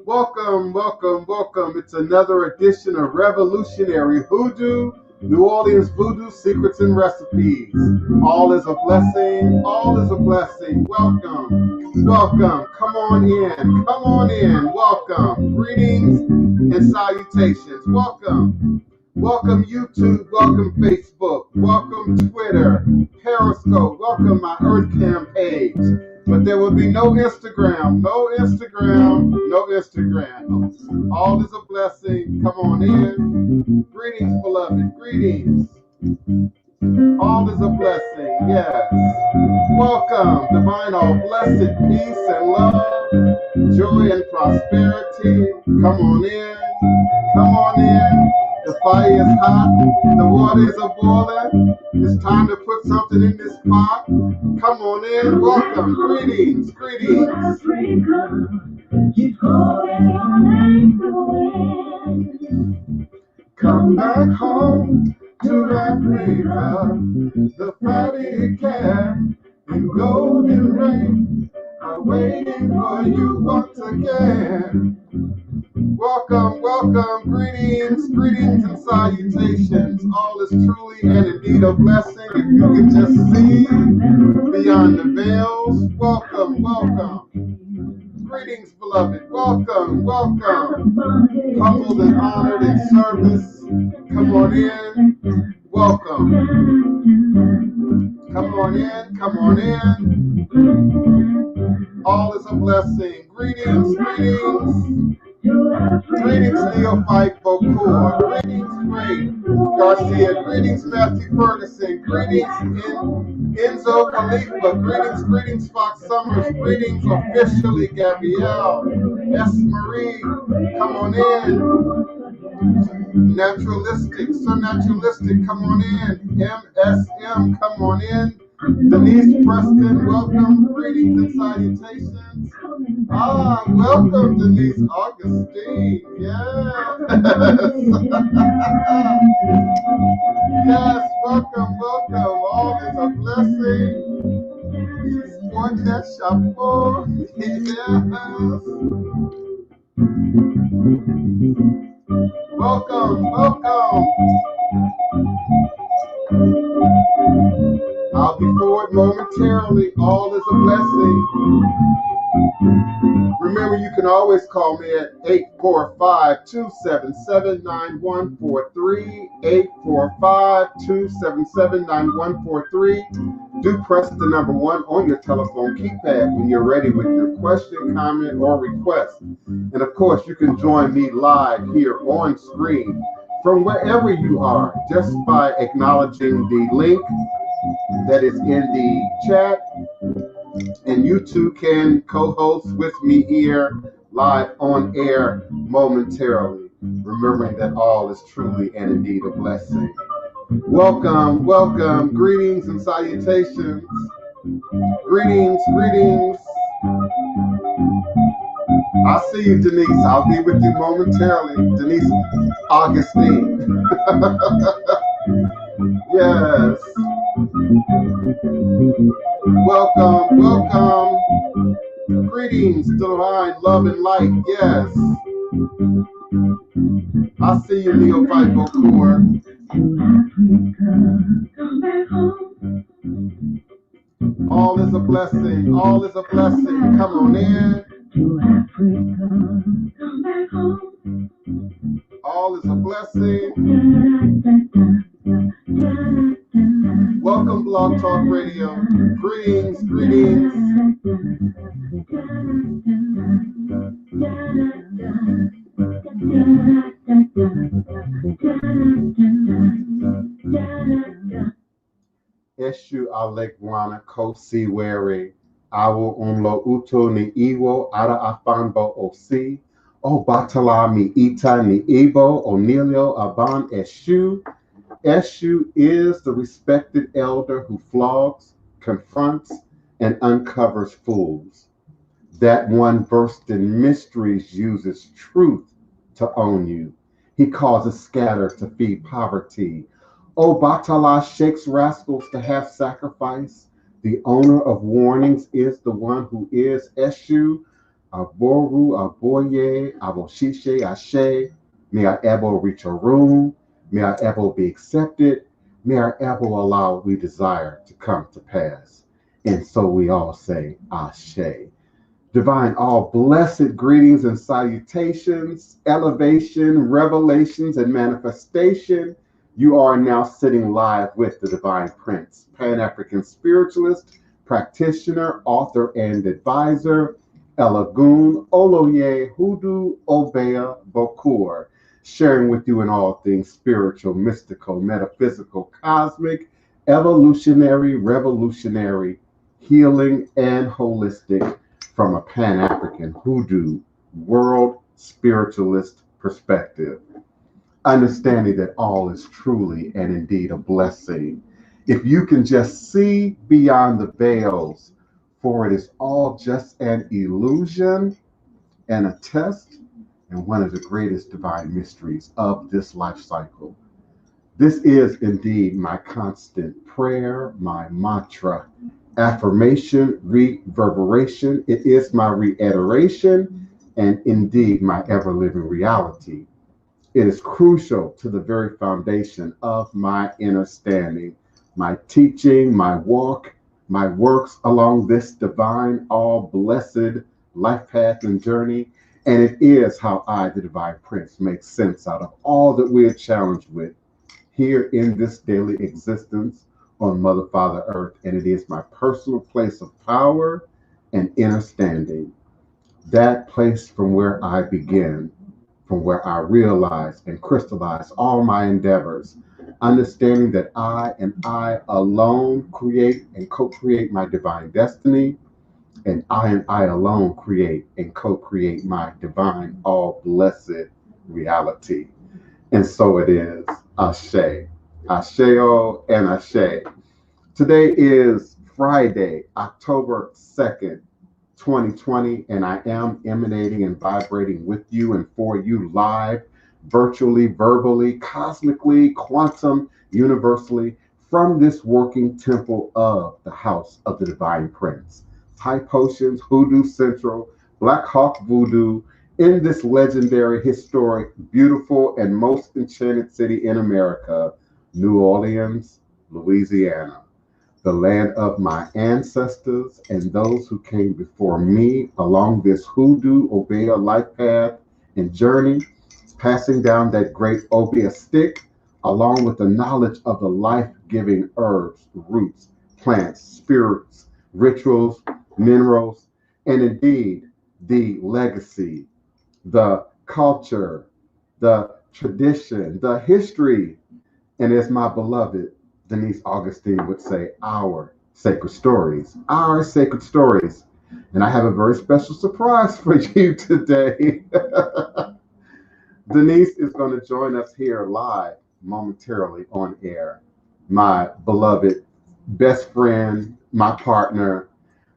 Welcome, welcome, welcome. It's another edition of Revolutionary Hoodoo, New Orleans Voodoo Secrets and Recipes. All is a blessing, all is a blessing. Welcome, welcome. Come on in, welcome. Greetings and salutations. Welcome. Welcome YouTube, welcome Facebook, welcome Twitter, Periscope, welcome my EarthCam page. But there will be no Instagram, no Instagram, no Instagram. All is a blessing. Come on in. Greetings, beloved, greetings. All is a blessing, yes. Welcome, divine, all blessed peace and love, joy and prosperity. Come on in, come on in. The fire is hot, the water is a-boiling. It's time to put something in this pot. Come on in, welcome, greetings, greetings. Come back home to Africa, the fatty cat and golden rain are waiting for you once again. Welcome, welcome, greetings, greetings and salutations. All is truly and indeed a blessing. If you can just see beyond the veils, welcome, welcome. Greetings, beloved, welcome, welcome. Humbled and honored in service. Come on in, welcome. Come on in, come on in. All is a blessing. Greetings, greetings. Greetings, Neophyte Bokur. Greetings, Great Garcia. Greetings, Matthew Ferguson. Greetings, Enzo Khalifa. Greetings, greetings, Fox Summers. Greetings, officially, Gabrielle. S. Marie, come on in. Naturalistic, so naturalistic, come on in. MSM, come on in. Denise Preston, welcome. Greetings and salutations. Welcome, Denise Augustine. Yes. Yes, welcome, welcome. All is a blessing. Sport that chapeau. Yes. Welcome, welcome. I'll be forward momentarily. All is a blessing. Remember, you can always call me at 845-277-9143, 845-277-9143. Do press the number 1 on your telephone keypad when you're ready with your question, comment, or request. And of course, you can join me live here on screen from wherever you are just by acknowledging the link that is in the chat. And you too can co-host with me here live on air momentarily, remembering that all is truly and indeed a blessing. Welcome, welcome, greetings and salutations. Greetings, greetings. I'll see you, Denise. I'll be with you momentarily. Denise Augustine. Yes. Welcome, welcome. Greetings, divine love and light. Yes. I see you, Neophyte Bokur. All is a blessing. All is a blessing. Come on in. All is a blessing. Welcome, Blog Talk Radio. Greetings, greetings. Eshu Alegwana Kosi Weri. Awo Unlo Uto Ni Iwo Ara Afanbo Osi. O Batala Mi Ita Ni Ibo Onilio Aban Eshu. Eshu is the respected elder who flogs, confronts, and uncovers fools. That one versed in mysteries uses truth to own you. He causes scatter to feed poverty. O Batala shakes rascals to half sacrifice. The owner of warnings is the one who is Eshu, Aboru, Aboye, Aboshishe, Ashe. May our ebo reach a room. May our ebo be accepted. May our ebo allow what we desire to come to pass. And so we all say, Ashe. Divine, all blessed greetings and salutations, elevation, revelations, and manifestation. You are now sitting live with the Divine Prince, Pan African spiritualist, practitioner, author, and advisor, Elagun Oloye Hoodoo Obeah Bokur, sharing with you in all things spiritual, mystical, metaphysical, cosmic, evolutionary, revolutionary, healing, and holistic from a Pan-African Hoodoo world spiritualist perspective, understanding that all is truly and indeed a blessing. If you can just see beyond the veils, for it is all just an illusion and a test and one of the greatest divine mysteries of this life cycle. This is indeed my constant prayer, my mantra, affirmation, reverberation. It is my reiteration and indeed my ever living reality. It is crucial to the very foundation of my understanding, my teaching, my walk, my works along this divine, all blessed life path and journey. And it is how I, the Divine Prince, make sense out of all that we are challenged with here in this daily existence on Mother Father Earth. And it is my personal place of power and understanding. That place from where I begin, from where I realize and crystallize all my endeavors, understanding that I and I alone create and co-create my divine destiny, and I alone create and co-create my divine, all blessed reality. And so it is. Ashe. Asheo and Ashe. Today is Friday, October 2nd, 2020, and I am emanating and vibrating with you and for you live, virtually, verbally, cosmically, quantum, universally, from this working temple of the House of the Divine Prince. Thai Potions, Hoodoo Central, Black Hawk Voodoo, in this legendary, historic, beautiful, and most enchanted city in America, New Orleans, Louisiana, the land of my ancestors and those who came before me along this Hoodoo Obeah life path and journey, passing down that great Obeah stick, along with the knowledge of the life-giving herbs, roots, plants, spirits, rituals, minerals, and indeed the legacy, the culture, the tradition, the history, and as my beloved Denise Augustine would say, our sacred stories, our sacred stories. And I have a very special surprise for you today. Denise is going to join us here live momentarily on air. My beloved best friend, my partner,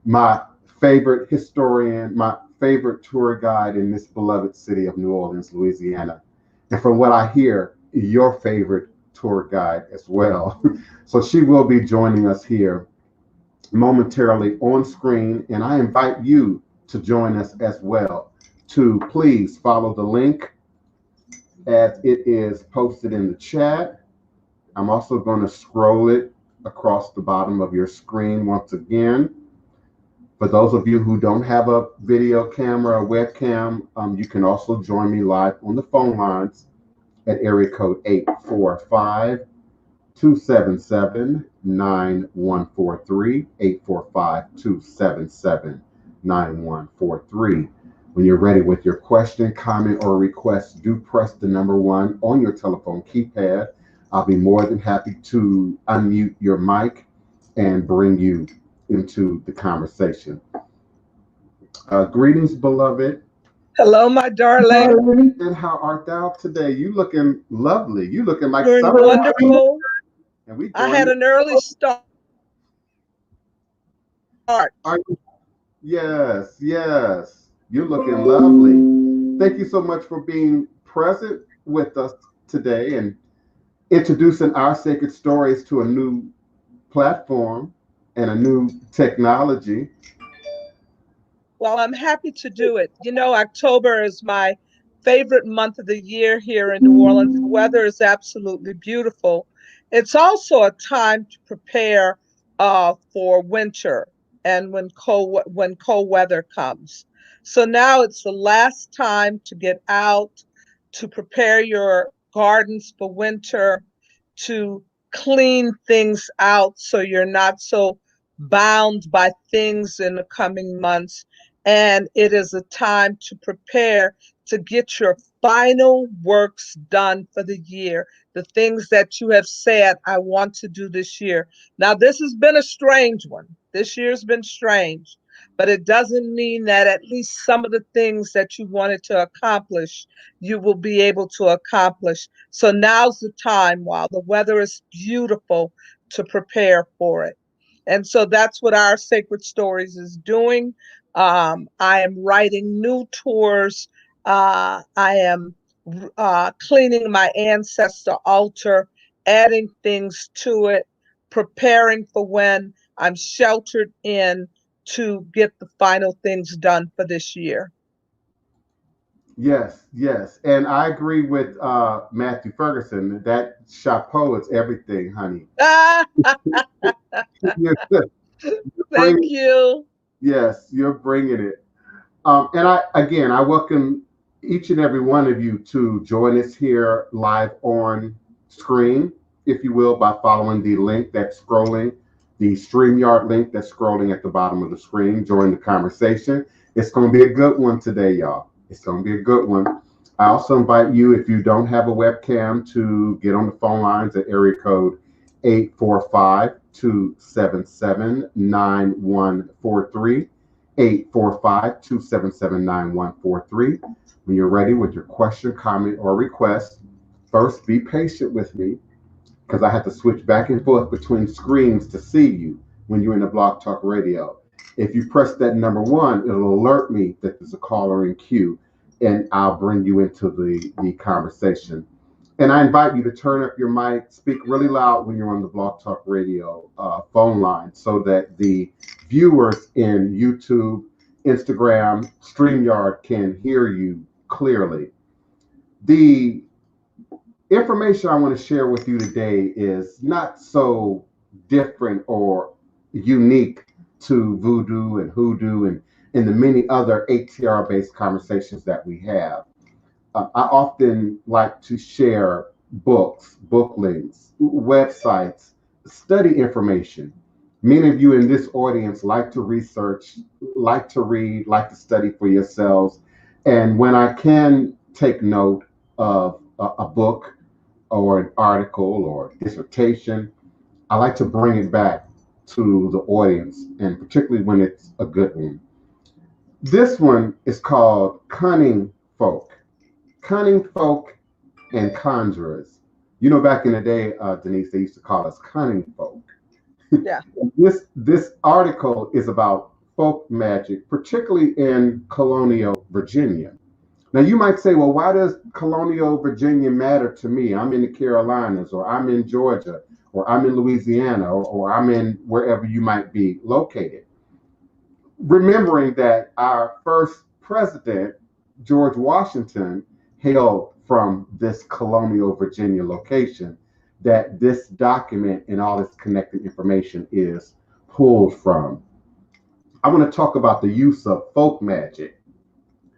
my favorite historian, my favorite tour guide in this beloved city of New Orleans, Louisiana. And from what I hear, your favorite tour guide as well. So she will be joining us here momentarily on screen. And I invite you to join us as well. To please follow the link as it is posted in the chat. I'm also going to scroll it across the bottom of your screen once again. For those of you who don't have a video camera or webcam, you can also join me live on the phone lines at area code 845-277-9143, 845-277-9143. When you're ready with your question, comment, or request, do press the number 1 on your telephone keypad. I'll be more than happy to unmute your mic and bring you into the conversation. Greetings, beloved. Hello, my darling. And how art thou today? You looking lovely. You looking like Doing summer. wonderful. And I had an early start. Yes. You're looking lovely. Thank you so much for being present with us today and introducing our sacred stories to a new platform and a new technology. Well, I'm happy to do it. You know, October is my favorite month of the year here in New Orleans. The weather is absolutely beautiful. It's also a time to prepare for winter and when cold weather comes. So now it's the last time to get out to prepare your gardens for winter, to clean things out so you're not so bound by things in the coming months. And it is a time to prepare to get your final works done for the year, the things that you have said, I want to do this year. Now, this has been a strange one. This year's been strange, but it doesn't mean that at least some of the things that you wanted to accomplish, you will be able to accomplish. So now's the time while the weather is beautiful to prepare for it. And so that's what our Sacred Stories is doing. I am writing new tours. I am cleaning my ancestor altar, adding things to it, preparing for when I'm sheltered in to get the final things done for this year. Yes, yes. And I agree with Matthew Ferguson. That chapeau is everything, honey. You're, you're Thank bringing, you. yes, you're bringing it. And I welcome each and every one of you to join us here live on screen, if you will, by following the link that's scrolling, the StreamYard link that's scrolling at the bottom of the screen. Join the conversation. It's going to be a good one today, y'all. It's going to be a good one. I also invite you, if you don't have a webcam, to get on the phone lines at area code 845-277-9143. 845-277-9143. When you're ready with your question, comment, or request, first be patient with me because I have to switch back and forth between screens to see you when you're in the Blog Talk Radio. If you press that number one, it'll alert me that there's a caller in queue and I'll bring you into the conversation. And I invite you to turn up your mic, speak really loud when you're on the Blog Talk Radio phone line so that the viewers in YouTube, Instagram, StreamYard can hear you clearly. The information I want to share with you today is not so different or unique to Voodoo and Hoodoo and the many other ATR-based conversations that we have. I often like to share books, book links, websites, study information. Many of you in this audience like to research, like to read, like to study for yourselves. And when I can take note of a book or an article or dissertation, I like to bring it back to the audience, and particularly when it's a good one. This one is called Cunning Folk. Cunning folk and conjurers. You know, back in the day, Denise, they used to call us cunning folk. Yeah. This article is about folk magic, particularly in colonial Virginia. Now, you might say, well, why does colonial Virginia matter to me? I'm in the Carolinas, or I'm in Georgia, or I'm in Louisiana, or I'm in wherever you might be located. Remembering that our first president, George Washington, hailed from this colonial Virginia location, that this document and all its connected information is pulled from. I want to talk about the use of folk magic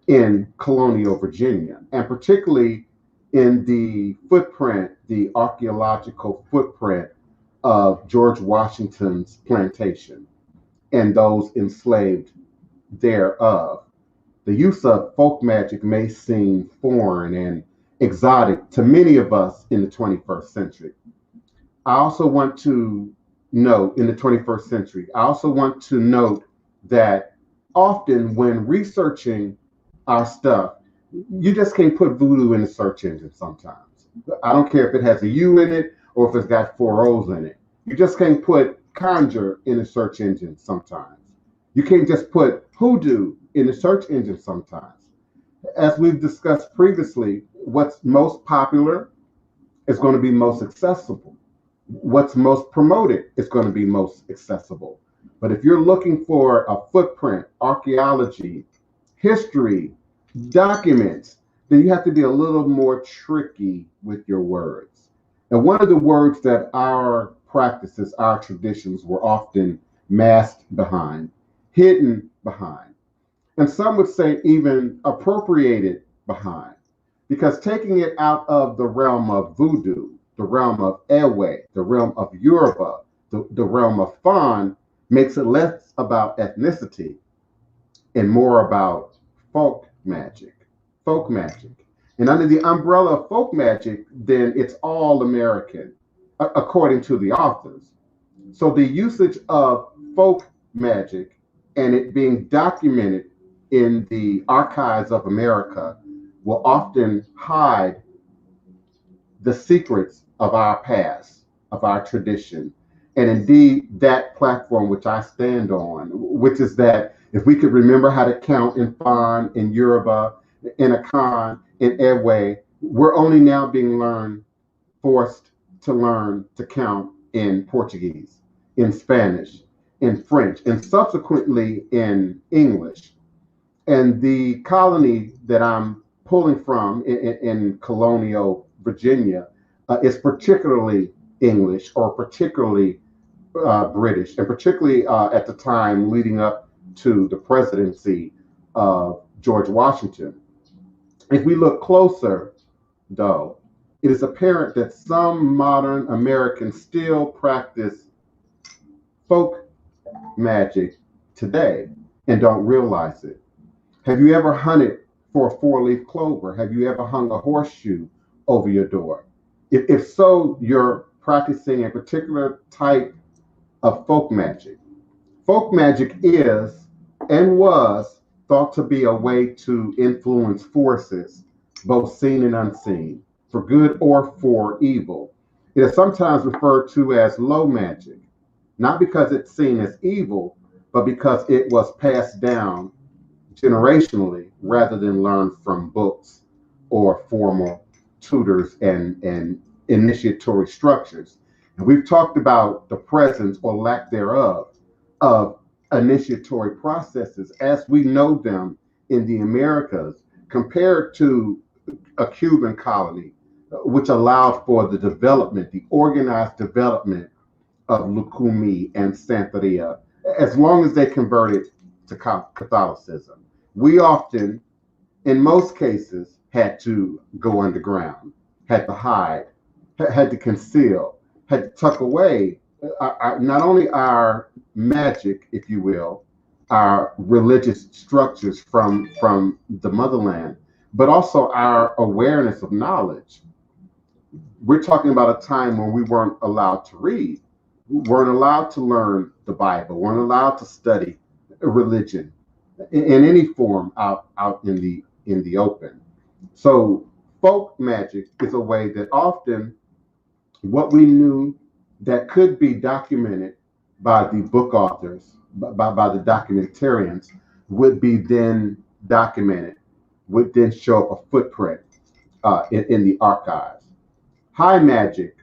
in colonial Virginia, and particularly in the footprint, the archaeological footprint of George Washington's plantation and those enslaved thereof. The use of folk magic may seem foreign and exotic to many of us in the 21st century. I also want to note in the 21st century, I also want to note that often when researching our stuff, you just can't put voodoo in the search engine sometimes. I don't care if it has a U in it or if it's got four O's in it. You just can't put conjure in the search engine sometimes. You can't just put hoodoo in the search engine sometimes. As we've discussed previously, what's most popular is going to be most accessible. What's most promoted is going to be most accessible. But if you're looking for a footprint, archaeology, history, documents, then you have to be a little more tricky with your words. And one of the words that our practices, our traditions were often masked behind, hidden behind, and some would say even appropriated behind, because taking it out of the realm of voodoo, the realm of Ewe, the realm of Yoruba, the realm of Fan, makes it less about ethnicity and more about folk magic. Folk magic. And under the umbrella of folk magic, then it's all American, according to the authors. So the usage of folk magic and it being documented in the archives of America will often hide the secrets of our past, of our tradition, and indeed that platform which I stand on, which is that if we could remember how to count in Fan, in Yoruba, in Akan, in Ewe, we're only now being forced to learn to count in Portuguese, in Spanish, in French, and subsequently in English. And the colony that I'm pulling from in colonial Virginia is particularly English or particularly British, and particularly at the time leading up to the presidency of George Washington. If we look closer, though, it is apparent that some modern Americans still practice folk magic today and don't realize it. Have you ever hunted for a four-leaf clover? Have you ever hung a horseshoe over your door? If so, you're practicing a particular type of folk magic. Folk magic is and was thought to be a way to influence forces, both seen and unseen, for good or for evil. It is sometimes referred to as low magic, not because it's seen as evil, but because it was passed down generationally rather than learned from books or formal tutors and initiatory structures. And we've talked about the presence or lack thereof of initiatory processes as we know them in the Americas compared to a Cuban colony, which allowed for the development, the organized development of Lukumi and Santeria, as long as they converted to Catholicism. We often, in most cases, had to go underground, had to hide, had to conceal, had to tuck away not only our magic, if you will, our religious structures from the motherland, but also our awareness of knowledge. We're talking about a time when we weren't allowed to read, weren't allowed to learn the Bible, weren't allowed to study religion in any form out in the open. So folk magic is a way that often what we knew that could be documented by the book authors, by the documentarians, would be then documented, would then show up a footprint in the archives. High magic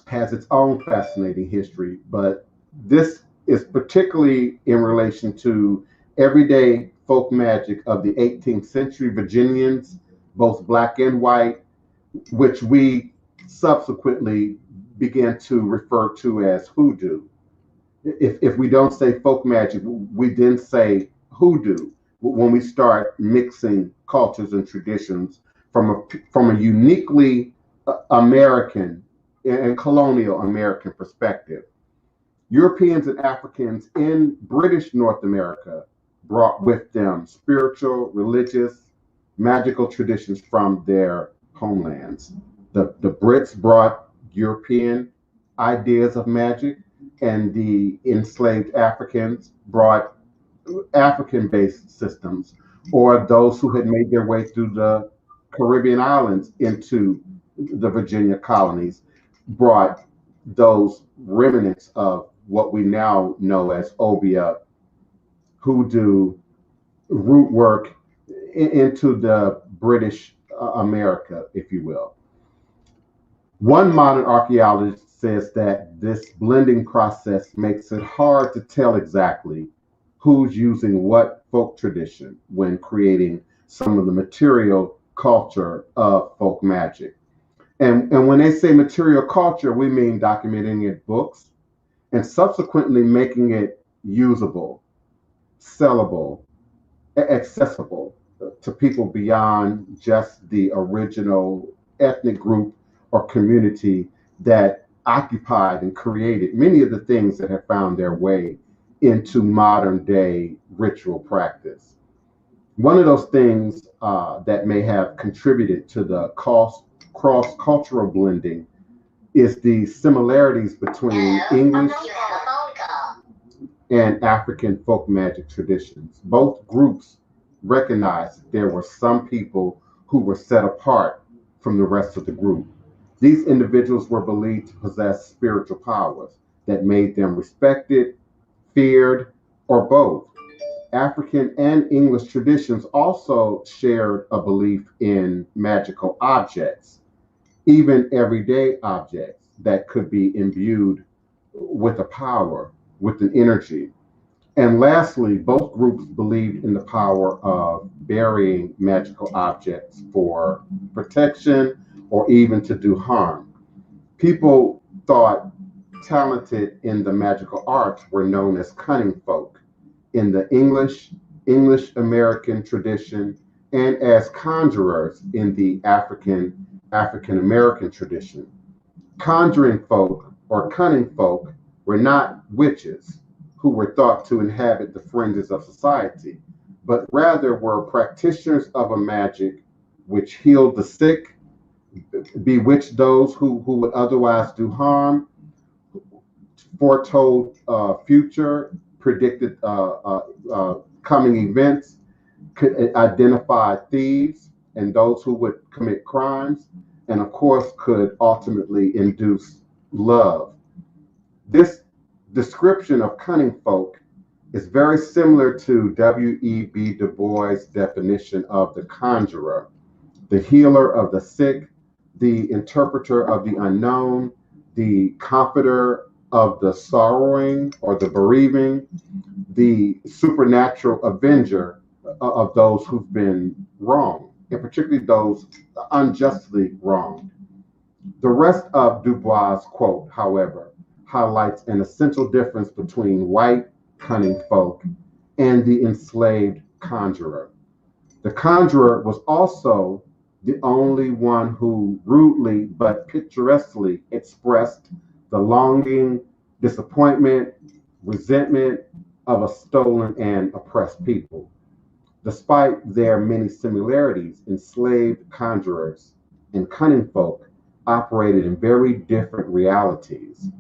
has its own fascinating history, but this is particularly in relation to everyday folk magic of the 18th century Virginians, both black and white, which we subsequently began to refer to as hoodoo. If we don't say folk magic, we then say hoodoo when we start mixing cultures and traditions from a uniquely American and colonial American perspective. Europeans and Africans in British North America brought with them spiritual, religious, magical traditions from their homelands. The Brits brought European ideas of magic, and the enslaved Africans brought African-based systems, or those who had made their way through the Caribbean islands into the Virginia colonies brought those remnants of what we now know as Obia, hoodoo, root work into the British America, if you will. One modern archaeologist says that this blending process makes it hard to tell exactly who's using what folk tradition when creating some of the material culture of folk magic. And when they say material culture, we mean documenting it books and subsequently making it usable, sellable, accessible to people beyond just the original ethnic group or community that occupied and created many of the things that have found their way into modern day ritual practice. One of those things that may have contributed to the cross cultural blending is the similarities between English and African folk magic traditions. Both groups recognized that there were some people who were set apart from the rest of the group. These individuals were believed to possess spiritual powers that made them respected, feared, or both. African and English traditions also shared a belief in magical objects, even everyday objects that could be imbued with a power, with an energy. And lastly, both groups believed in the power of burying magical objects for protection or even to do harm. People thought talented in the magical arts were known as cunning folk in the English American tradition and as conjurers in the African American tradition. Conjuring folk or cunning folk were not witches who were thought to inhabit the fringes of society, but rather were practitioners of a magic which healed the sick, bewitched those who would otherwise do harm, foretold future, predicted coming events, could identify thieves and those who would commit crimes, and of course could ultimately induce love. This description of cunning folk is very similar to W.E.B. Du Bois' definition of the conjurer, the healer of the sick, the interpreter of the unknown, the comforter of the sorrowing or the bereaving, the supernatural avenger of those who've been wronged, and particularly those unjustly wronged. The rest of Du Bois' quote, however, highlights an essential difference between white cunning folk and the enslaved conjurer. The conjurer was also the only one who rudely but picturesquely expressed the longing, disappointment, resentment of a stolen and oppressed people. Despite their many similarities, enslaved conjurers and cunning folk operated in very different realities.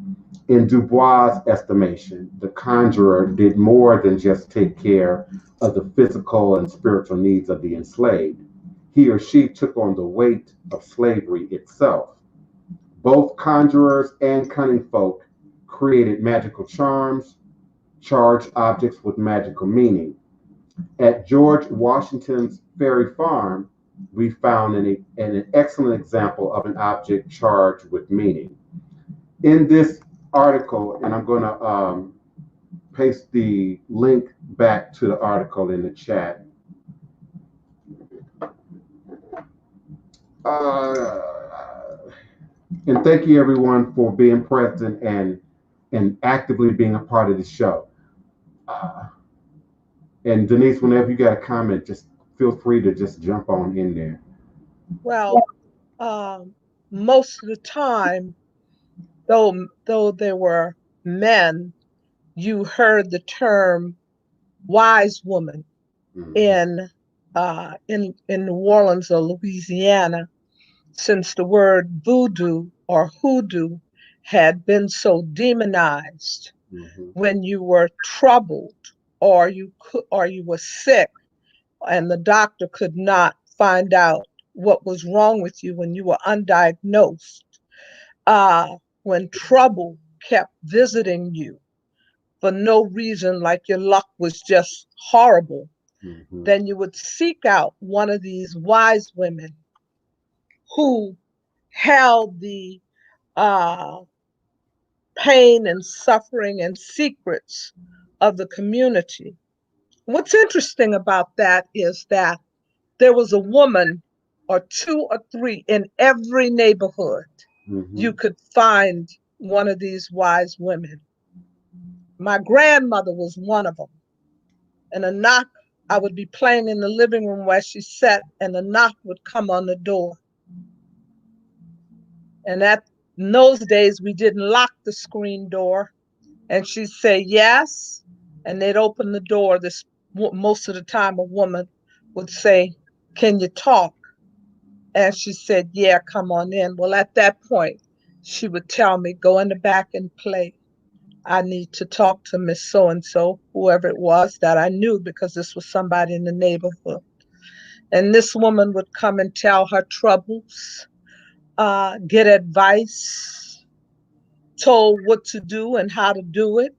In Du Bois' estimation, the conjurer did more than just take care of the physical and spiritual needs of the enslaved. He or she took on the weight of slavery itself. Both conjurers and cunning folk created magical charms, charged objects with magical meaning. At George Washington's Ferry Farm, we found an excellent example of an object charged with meaning. In this article, and I'm going to paste the link back to the article in the chat. Uh, and thank you everyone for being present and actively being a part of the show. Uh, and Denise, whenever you got a comment, just feel free to just jump on in there. Well, most of the time, though there were men, you heard the term wise woman Mhm. in New Orleans or Louisiana, since the word voodoo or hoodoo had been so demonized. Mhm. When you were troubled or you were sick and the doctor could not find out what was wrong with you when you were undiagnosed, when trouble kept visiting you for no reason, like your luck was just horrible, Mhm. then you would seek out one of these wise women who held the uh, pain and suffering and secrets of the community. What's interesting about that is that there was a woman or two or three in every neighborhood. Mm-hmm. You could find one of these wise women. My grandmother was one of them. And a knock, I would be playing in the living room where she sat, and a knock would come on the door. And in those days, we didn't lock the screen door. And she'd say, yes. And they'd open the door. Most of the time, a woman would say, can you talk? And she said, yeah, come on in. Well, at that point, she would tell me, go in the back and play. I need to talk to Miss So and so, whoever it was that I knew, because this was somebody in the neighborhood. And this woman would come and tell her troubles, get advice, told what to do and how to do it,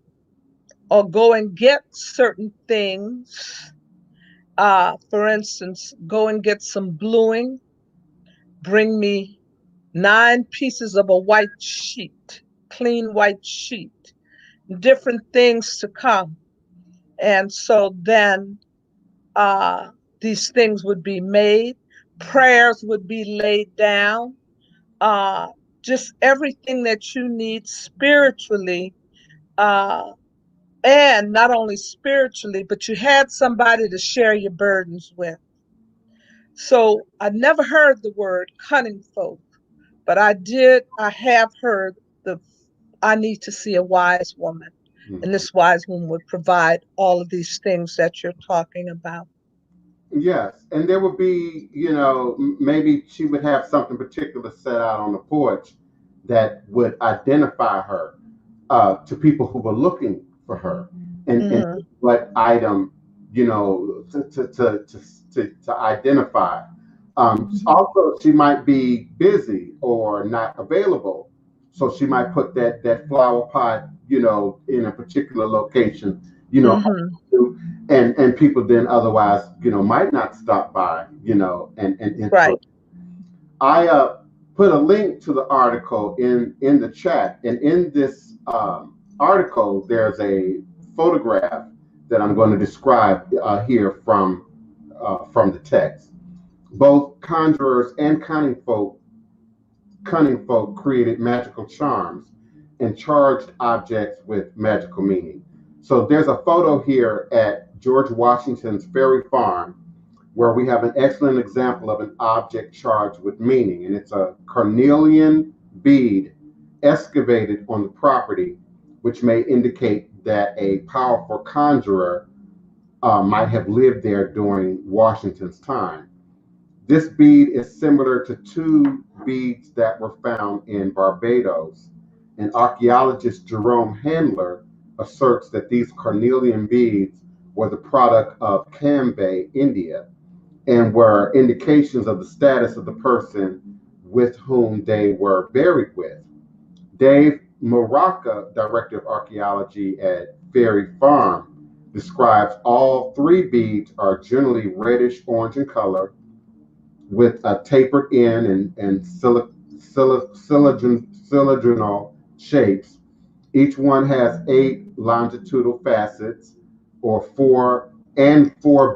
or go and get certain things. For instance, go and get some bluing, bring me 9 pieces of a white sheet, clean white sheet, different things to come. And so then uh, these things would be made, prayers would be laid down, uh, just everything that you need spiritually, uh, and not only spiritually, but you had somebody to share your burdens with. So I never heard the word cunning folk, but I have heard the I need to see a wise woman. And Mm-hmm. this wise woman would provide all of these things that you're talking about. Yes, and there would be, maybe she would have something particular set out on the porch that would identify her to people who were looking for her, and Mm-hmm. what item, to identify. Mm-hmm. Also, she might be busy or not available, so she might put that flower pot, in a particular location, you know, Mm-hmm. and people then otherwise, might not stop by, and Right. interact. I put a link to the article in the chat, and in this article, there's a photograph that I'm going to describe here from the text. Both conjurers and cunning folk created magical charms and charged objects with magical meaning. So there's a photo here at George Washington's Ferry Farm where we have an excellent example of an object charged with meaning, and it's a carnelian bead excavated on the property, which may indicate that a powerful conjurer might have lived there during Washington's time. This bead is similar to two beads that were found in Barbados, and archaeologist Jerome Handler asserts that these carnelian beads were the product of Cambay, India, and were indications of the status of the person with whom they were buried with. Dave Maraca, director of archaeology at Ferry Farm, describes all three beads are generally reddish orange in color with a tapered end and cylindrical shapes. Each one has 8 longitudinal facets, or four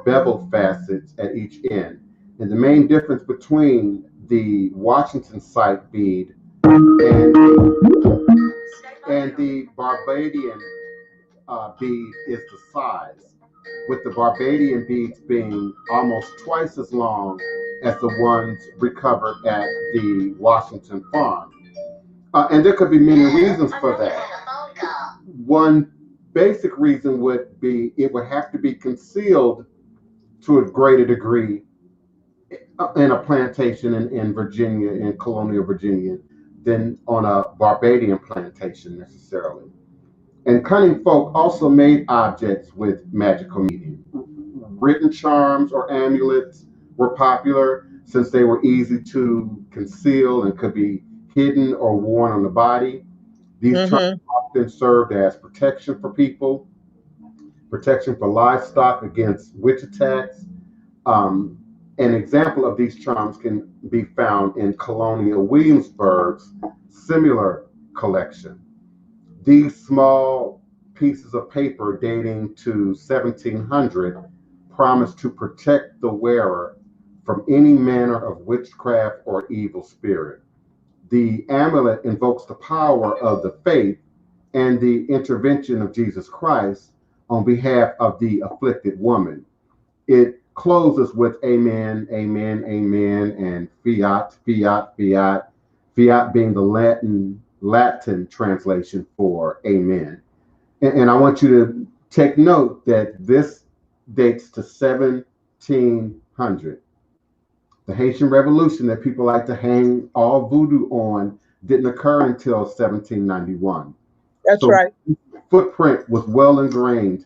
beveled facets at each end. And the main difference between the Washington site bead and the Barbadian bead is the size, with the Barbadian beads being almost twice as long as the ones recovered at the Washington farm. And there could be many reasons for that. One basic reason would be it would have to be concealed to a greater degree in a plantation in Virginia, in colonial Virginia, than on a Barbadian plantation necessarily. And cunning folk also made objects with magical meaning. Written charms or amulets were popular since they were easy to conceal and could be hidden or worn on the body. These charms Mm-hmm. often served as protection for people, protection for livestock against witch attacks. Um, an example of these charms can be found in Colonial Williamsburg's similar collection. These small pieces of paper dating to 1700 promise to protect the wearer from any manner of witchcraft or evil spirit. The amulet invokes the power of the faith and the intervention of Jesus Christ on behalf of the afflicted woman. It closes with amen, amen, amen, and fiat, fiat, fiat, fiat being the Latin translation for amen. And I want you to take note that this dates to 1700. The Haitian Revolution that people like to hang all voodoo on didn't occur until 1791. That's So right. footprint was well ingrained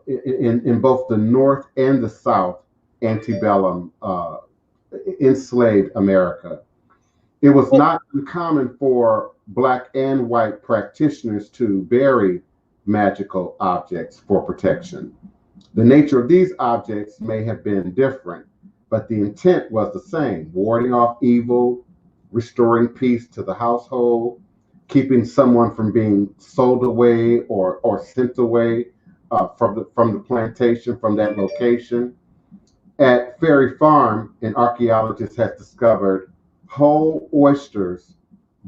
in both the North and the South antebellum enslaved America. It was Well, not uncommon for Black and white practitioners to bury magical objects for protection. The nature of these objects may have been different, but the intent was the same: warding off evil, restoring peace to the household, keeping someone from being sold away or sent away from the plantation, from that location. At Ferry Farm, an archaeologist has discovered whole oysters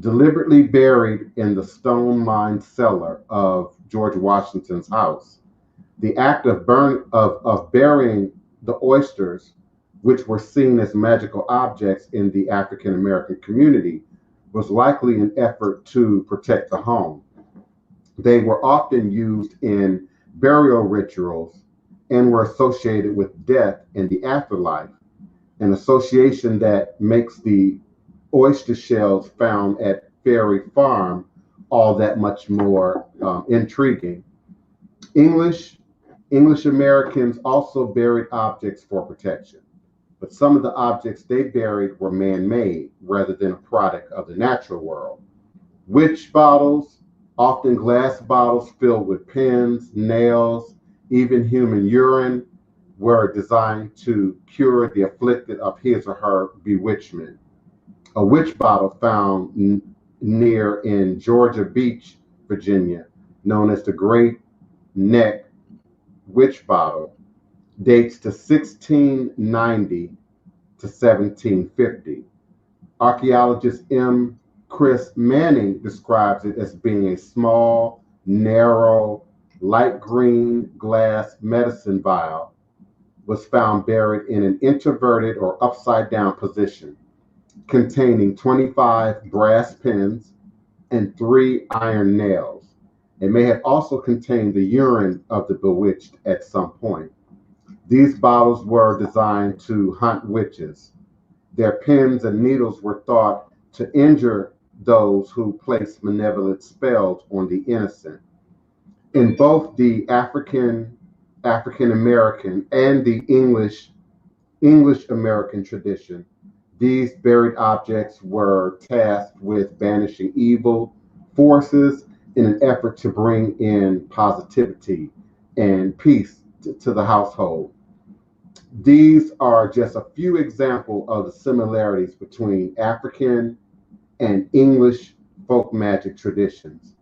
deliberately buried in the stone-lined cellar of George Washington's house. The act of burying the oysters, which were seen as magical objects in the African American community, was likely an effort to protect the home. They were often used in burial rituals and were associated with death and the afterlife, an association that makes the oyster shells found at Ferry Farm all that much more intriguing. English English Americans also buried objects for protection, but some of the objects they buried were man-made rather than a product of the natural world. Witch bottles, often glass bottles filled with pins, nails, even human urine, were designed to cure the afflicted of his or her bewitchment. A witch bottle found near in Georgia Beach, Virginia, known as the Great Neck Witch Bottle, dates to 1690 to 1750. Archaeologist M. Chris Manning describes it as being a small, narrow, light green glass medicine vial was found buried in an inverted or upside down position, containing 25 brass pins and 3 iron nails. It may have also contained the urine of the bewitched at some point. These bottles were designed to hunt witches. Their pins and needles were thought to injure those who placed malevolent spells on the innocent. In both the African American and the English American tradition, these buried objects were tasked with banishing evil forces in an effort to bring in positivity and peace to the household. These are just a few examples of the similarities between African and English folk magic traditions.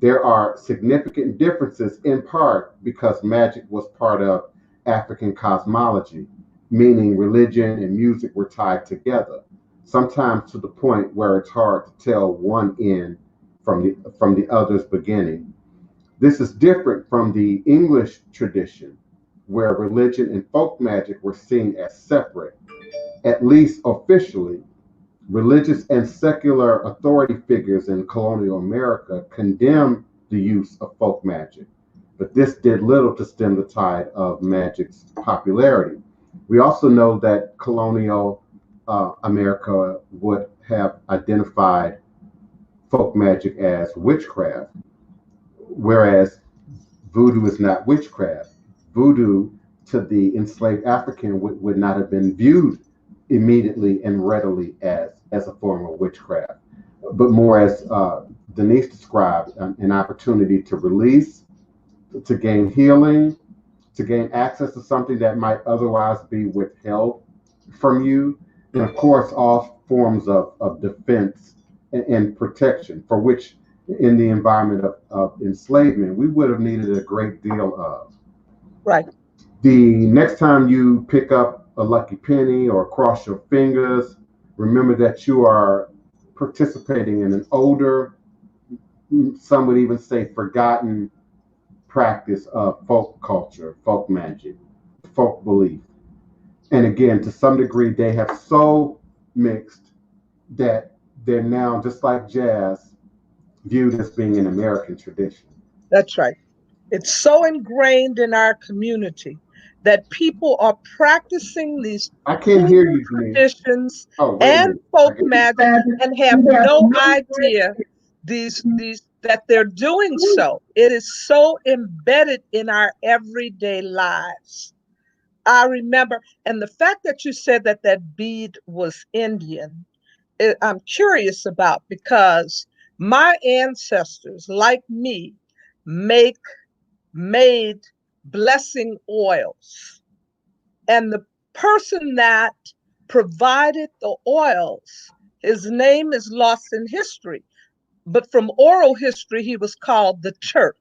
There are significant differences in part because magic was part of African cosmology, meaning religion and music were tied together, sometimes to the point where it's hard to tell one end from the other's beginning. This is different from the English tradition, where religion and folk magic were seen as separate, at least officially. Religious and secular authority figures in colonial America condemned the use of folk magic, but this did little to stem the tide of magic's popularity. We also know that colonial America would have identified folk magic as witchcraft, whereas voodoo is not witchcraft. Voodoo to the enslaved African would not have been viewed immediately and readily as a form of witchcraft, but more as Denise described, an opportunity to release, to gain healing, to gain access to something that might otherwise be withheld from you, and of course, all forms of defense and protection, for which in the environment of enslavement, we would have needed a great deal of. Right. The next time you pick up a lucky penny or cross your fingers, remember that you are participating in an older, some would even say forgotten practice of folk culture, folk magic, folk belief. And again, to some degree, they have so mixed that they're now, just like jazz, viewed as being an American tradition. That's right. It's so ingrained in our community that people are practicing these I can't hear hoodoo you, Denise. traditions Oh, wait a and minute. I folk can magic and have no idea these that they're doing so. It is so embedded in our everyday lives. I remember, and the fact that you said that that bead was Indian, I'm curious about because my ancestors, like me, make made blessing oils. And the person that provided the oils, his name is lost in history, but from oral history, he was called the Turk.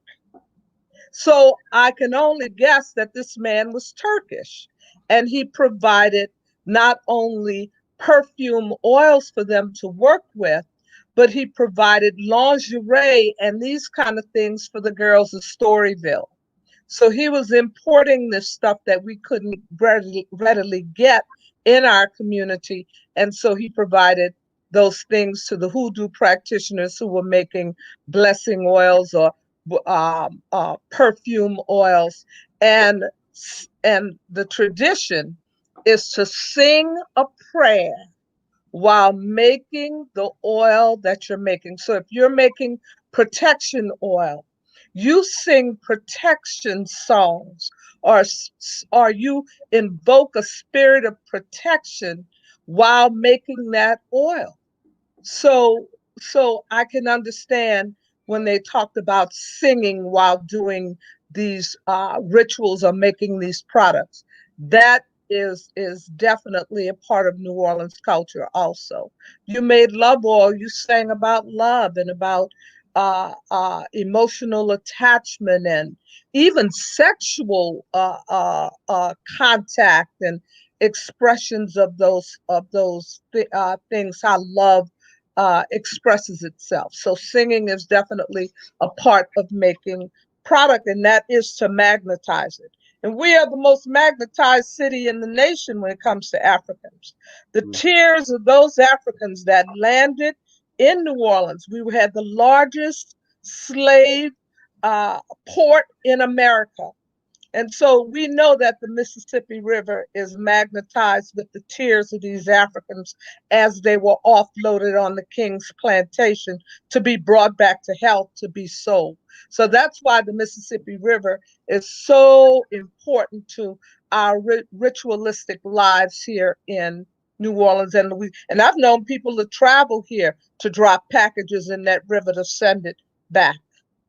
So I can only guess that this man was Turkish. And he provided not only perfume oils for them to work with, but he provided lingerie and these kind of things for the girls of Storyville. So he was importing this stuff that we couldn't readily get in our community. And so he provided those things to the hoodoo practitioners who were making blessing oils or perfume oils. And, and the tradition is to sing a prayer while making the oil that you're making. So if you're making protection oil, you sing protection songs, or you invoke a spirit of protection while making that oil. So so I can understand when they talked about singing while doing these rituals or making these products. That is definitely a part of New Orleans culture also. You made love oil, you sang about love and about emotional attachment and even sexual contact and expressions of those things, how love expresses itself. So singing is definitely a part of making product, and that is to magnetize it. And we are the most magnetized city in the nation when it comes to Africans. The tears of those Africans that landed in New Orleans, we had the largest slave port in America. And so we know that the Mississippi River is magnetized with the tears of these Africans as they were offloaded on the King's plantation to be brought back to health to be sold. So that's why the Mississippi River is so important to our ritualistic lives here in New Orleans and Louisiana. And I've known people to travel here to drop packages in that river to send it back,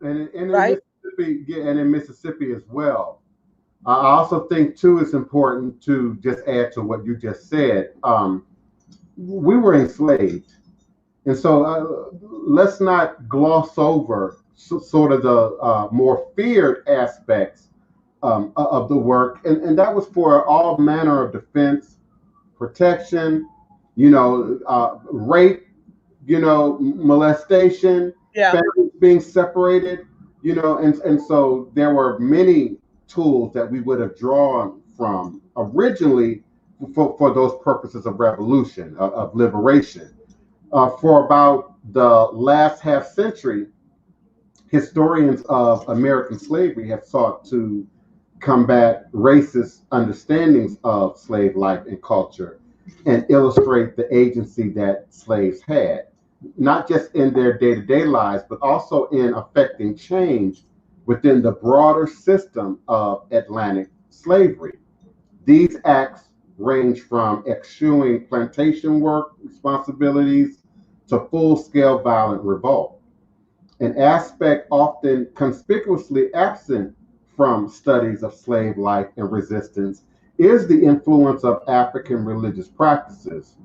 And in right? Mississippi, yeah, and in Mississippi as well. I also think too it's important to just add to what you just said. We were enslaved, and so let's not gloss over sort of the more feared aspects of the work, and that was for all manner of defense, protection, rape, molestation, Yeah. families being separated, and so there were many tools that we would have drawn from originally for those purposes of revolution, of liberation. For about the last half century, historians of American slavery have sought to combat racist understandings of slave life and culture and illustrate the agency that slaves had, not just in their day to day lives, but also in affecting change within the broader system of Atlantic slavery. These acts range from eschewing plantation work responsibilities to full scale violent revolt. An aspect often conspicuously absent from studies of slave life and resistance is the influence of African religious practices,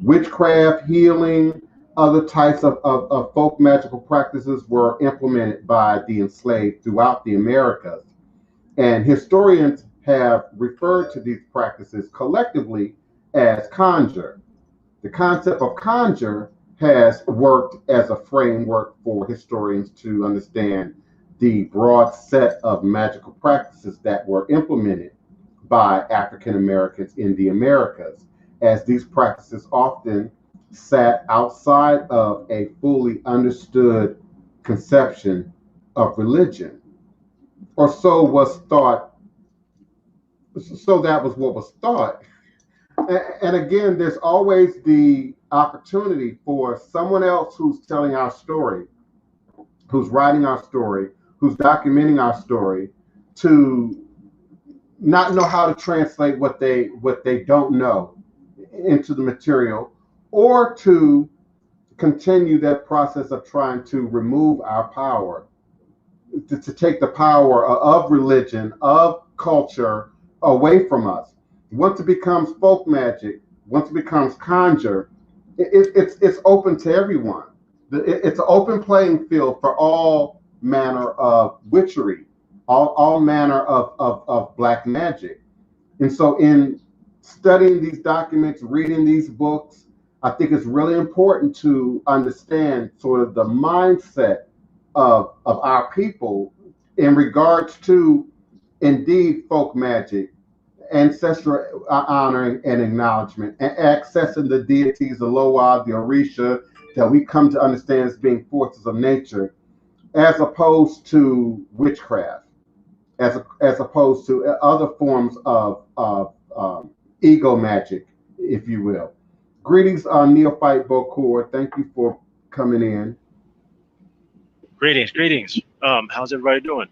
witchcraft, healing, Other types of folk magical practices were implemented by the enslaved throughout the Americas. And historians have referred to these practices collectively as conjure. The concept of conjure has worked as a framework for historians to understand the broad set of magical practices that were implemented by African Americans in the Americas, as these practices often sat outside of a fully understood conception of religion, or so was thought. So that was what was thought. And again, there's always the opportunity for someone else who's telling our story, who's writing our story, who's documenting our story, to not know how to translate what they don't know into the material, or to continue that process of trying to remove our power, to take the power of religion, of culture away from us. Once it becomes folk magic, once it becomes conjure, it's open to everyone. It's an open playing field for all manner of witchery, all manner of black magic. And so, in studying these documents, reading these books, I think it's really important to understand sort of the mindset of our people in regards to indeed folk magic, ancestral honoring and acknowledgement, and accessing the deities, the Loa, the Orisha, that we come to understand as being forces of nature, as opposed to witchcraft, as opposed to other forms of ego magic, if you will. Greetings, Neophyte Bokor. Thank you for coming in. Greetings, greetings. How's everybody doing?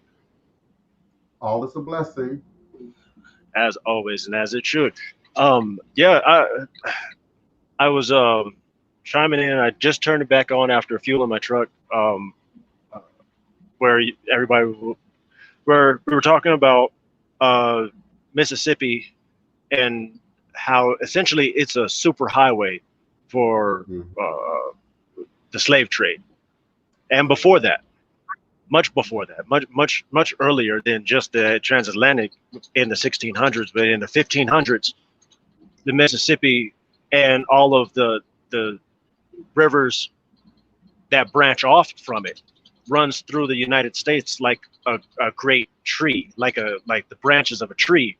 All is a blessing. As always, and as it should. Yeah, I was chiming in. I just turned it back on after fueling my truck. Where where we were talking about Mississippi and how essentially it's a super highway for the slave trade, and before that. Much before that, much earlier than just the transatlantic in the 1600s, but in the 1500s, the Mississippi and all of the rivers that branch off from it runs through the United States like a great tree, like the branches of a tree.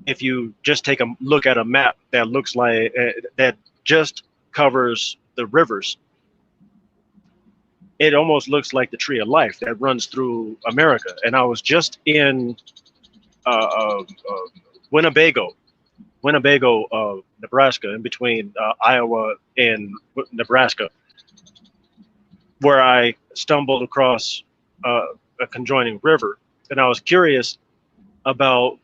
If you just take a look at a map that looks like that just covers the rivers, it almost looks like the tree of life that runs through America. And I was just in Winnebago, Nebraska, in between Iowa and Nebraska, where I stumbled across a conjoining river. And I was curious about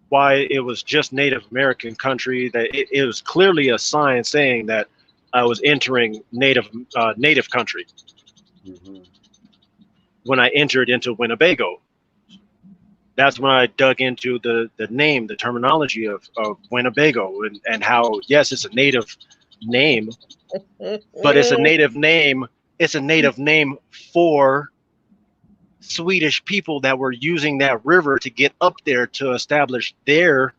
why it was just Native American country, that it was clearly a sign saying that I was entering native country. Mm-hmm. When I entered into Winnebago, that's when I dug into the name, the terminology of Winnebago, and how, yes, it's a native name, but it's a native name. It's a native name for Swedish people that were using that river to get up there to establish their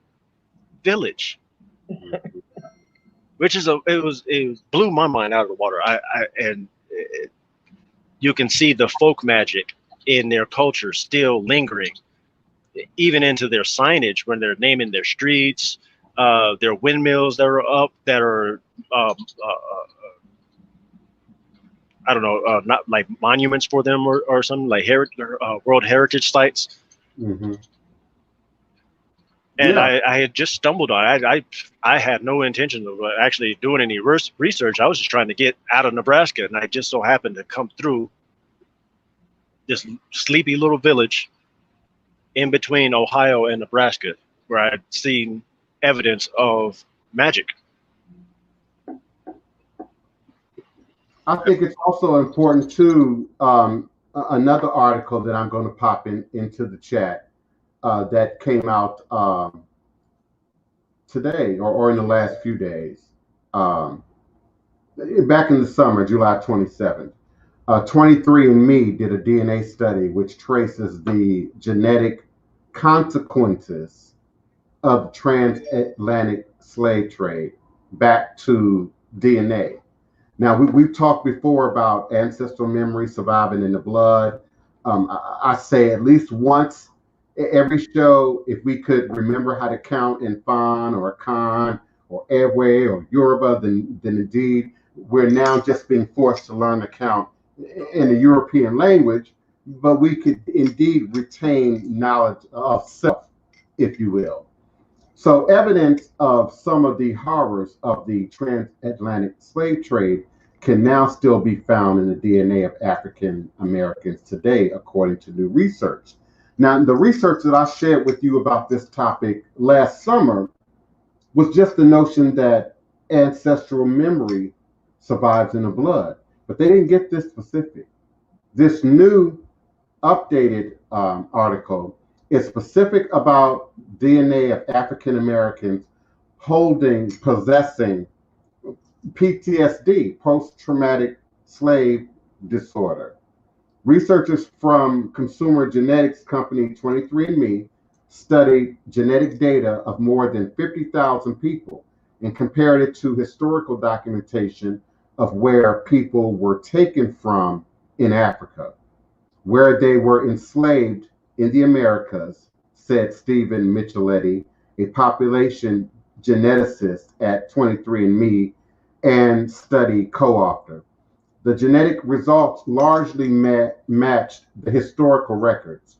village. Which is it blew my mind out of the water. You can see the folk magic in their culture still lingering, even into their signage when they're naming their streets, their windmills that are up, that are I don't know, not like monuments for them or something like World Heritage sites. Mm-hmm. And yeah. I had just stumbled on it. I had no intention of actually doing any research. I was just trying to get out of Nebraska, and I just so happened to come through this sleepy little village in between Ohio and Nebraska, where I'd seen evidence of magic. I think it's also important too. Another article that I'm going to pop into the chat that came out today or in the last few days. back in the summer, July 27th, 23andMe did a DNA study which traces the genetic consequences of the transatlantic slave trade back to DNA. Now, we've talked before about ancestral memory surviving in the blood. I say at least once every show, if we could remember how to count in Fan or Khan or Ewe or Yoruba, then indeed we're now just being forced to learn to count in the European language, but we could indeed retain knowledge of self, if you will. So, evidence of some of the horrors of the transatlantic slave trade can now still be found in the DNA of African Americans today, according to new research. Now, the research that I shared with you about this topic last summer was just the notion that ancestral memory survives in the blood, but they didn't get this specific. This new updated article is specific about DNA of African Americans possessing PTSD, post traumatic slave disorder. Researchers from consumer genetics company 23andMe studied genetic data of more than 50,000 people and compared it to historical documentation of where people were taken from in Africa, where they were enslaved in the Americas, said Stephen Micheletti, a population geneticist at 23andMe and study co-author. The genetic results largely matched the historical records.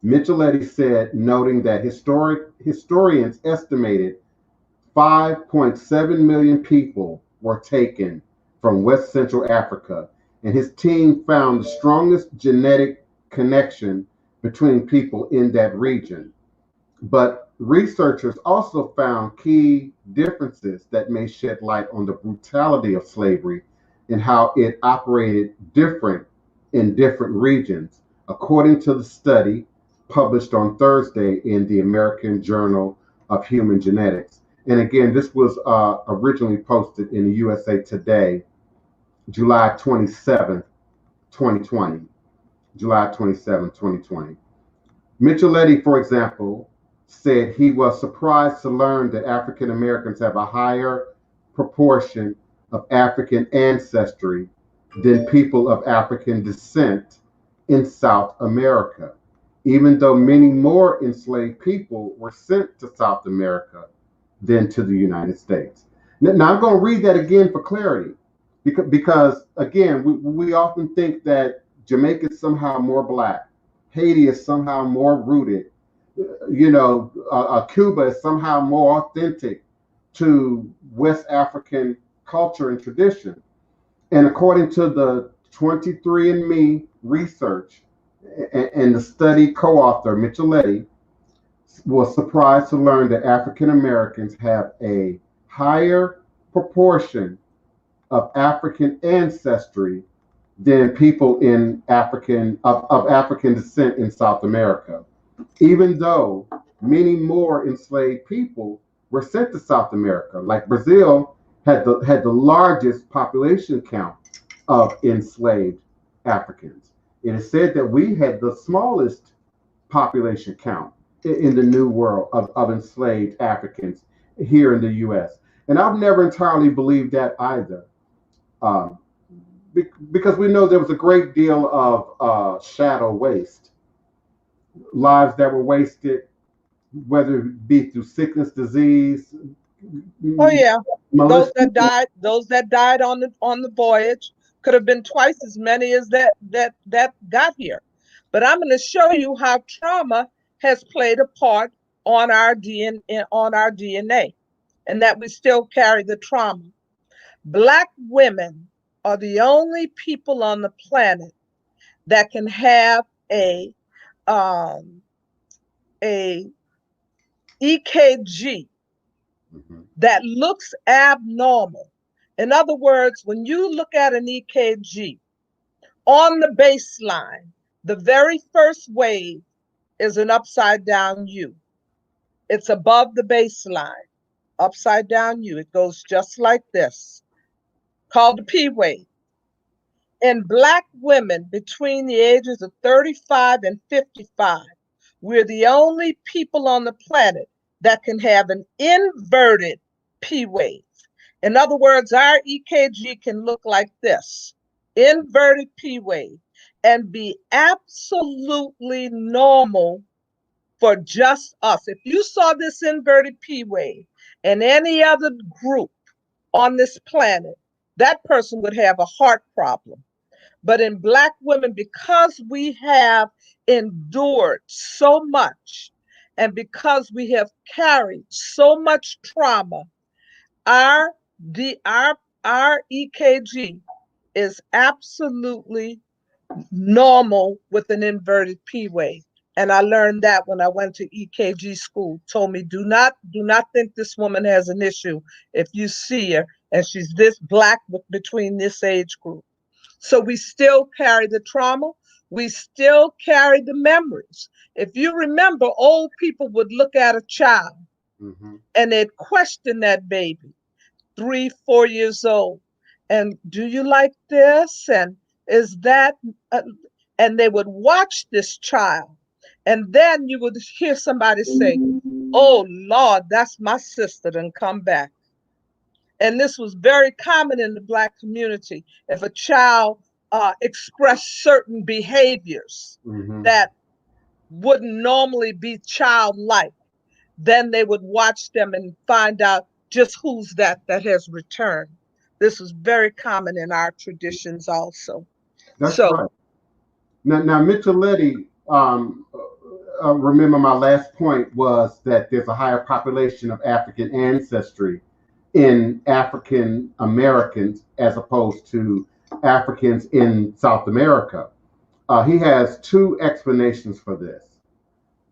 Micheletti said, noting that historians estimated 5.7 million people were taken from West Central Africa, and his team found the strongest genetic connection between people in that region. But researchers also found key differences that may shed light on the brutality of slavery and how it operated different in different regions, according to the study published on Thursday in the American Journal of Human Genetics. And again, this was originally posted in the USA Today, July 27th, 2020. July 27, 2020. Micheletti, for example, said he was surprised to learn that African Americans have a higher proportion of African ancestry than people of African descent in South America, even though many more enslaved people were sent to South America than to the United States. Now, I'm going to read that again for clarity, because again, we often think that Jamaica is somehow more black, Haiti is somehow more rooted, Cuba is somehow more authentic to West African culture and tradition. And according to the 23andMe research and the study co-author, Micheletti, was surprised to learn that African Americans have a higher proportion of African ancestry than people in of African descent in South America, even though many more enslaved people were sent to South America. Like Brazil had the largest population count of enslaved Africans. It is said that we had the smallest population count in the New World of enslaved Africans here in the U.S. And I've never entirely believed that either, um, because we know there was a great deal of shadow waste, lives that were wasted, whether it be through sickness, disease. Oh yeah, those that died on the voyage could have been twice as many as that got here. But I'm going to show you how trauma has played a part on our DNA, and that we still carry the trauma. Black women are the only people on the planet that can have um, a EKG that looks abnormal. In other words, when you look at an EKG on the baseline, the very first wave is an upside down U. It's above the baseline, upside down U. It goes just like this. called the P wave. In Black women between the ages of 35 and 55, we're the only people on the planet that can have an inverted P wave. In other words, our EKG can look like this, inverted P wave, and be absolutely normal for just us. If you saw this inverted P wave in any other group on this planet, that person would have a heart problem. But in Black women, because we have endured so much and because we have carried so much trauma, our our EKG is absolutely normal with an inverted P wave. And I learned that when I went to EKG school. Told me, do not think this woman has an issue if you see her and she's this Black between this age group. So we still carry the trauma. We still carry the memories. If you remember, old people would look at a child and they'd question that baby, 3, 4 years old. And do you like this? And is that, and they would watch this child. And then you would hear somebody say, oh Lord, that's my sister, and come back. And this was very common in the Black community. If a child expressed certain behaviors that wouldn't normally be childlike, then they would watch them and find out just who's that has returned. This is very common in our traditions also. That's right. Now Micheletti, remember my last point was that there's a higher population of African ancestry in African Americans as opposed to Africans in South America. He has 2 explanations for this.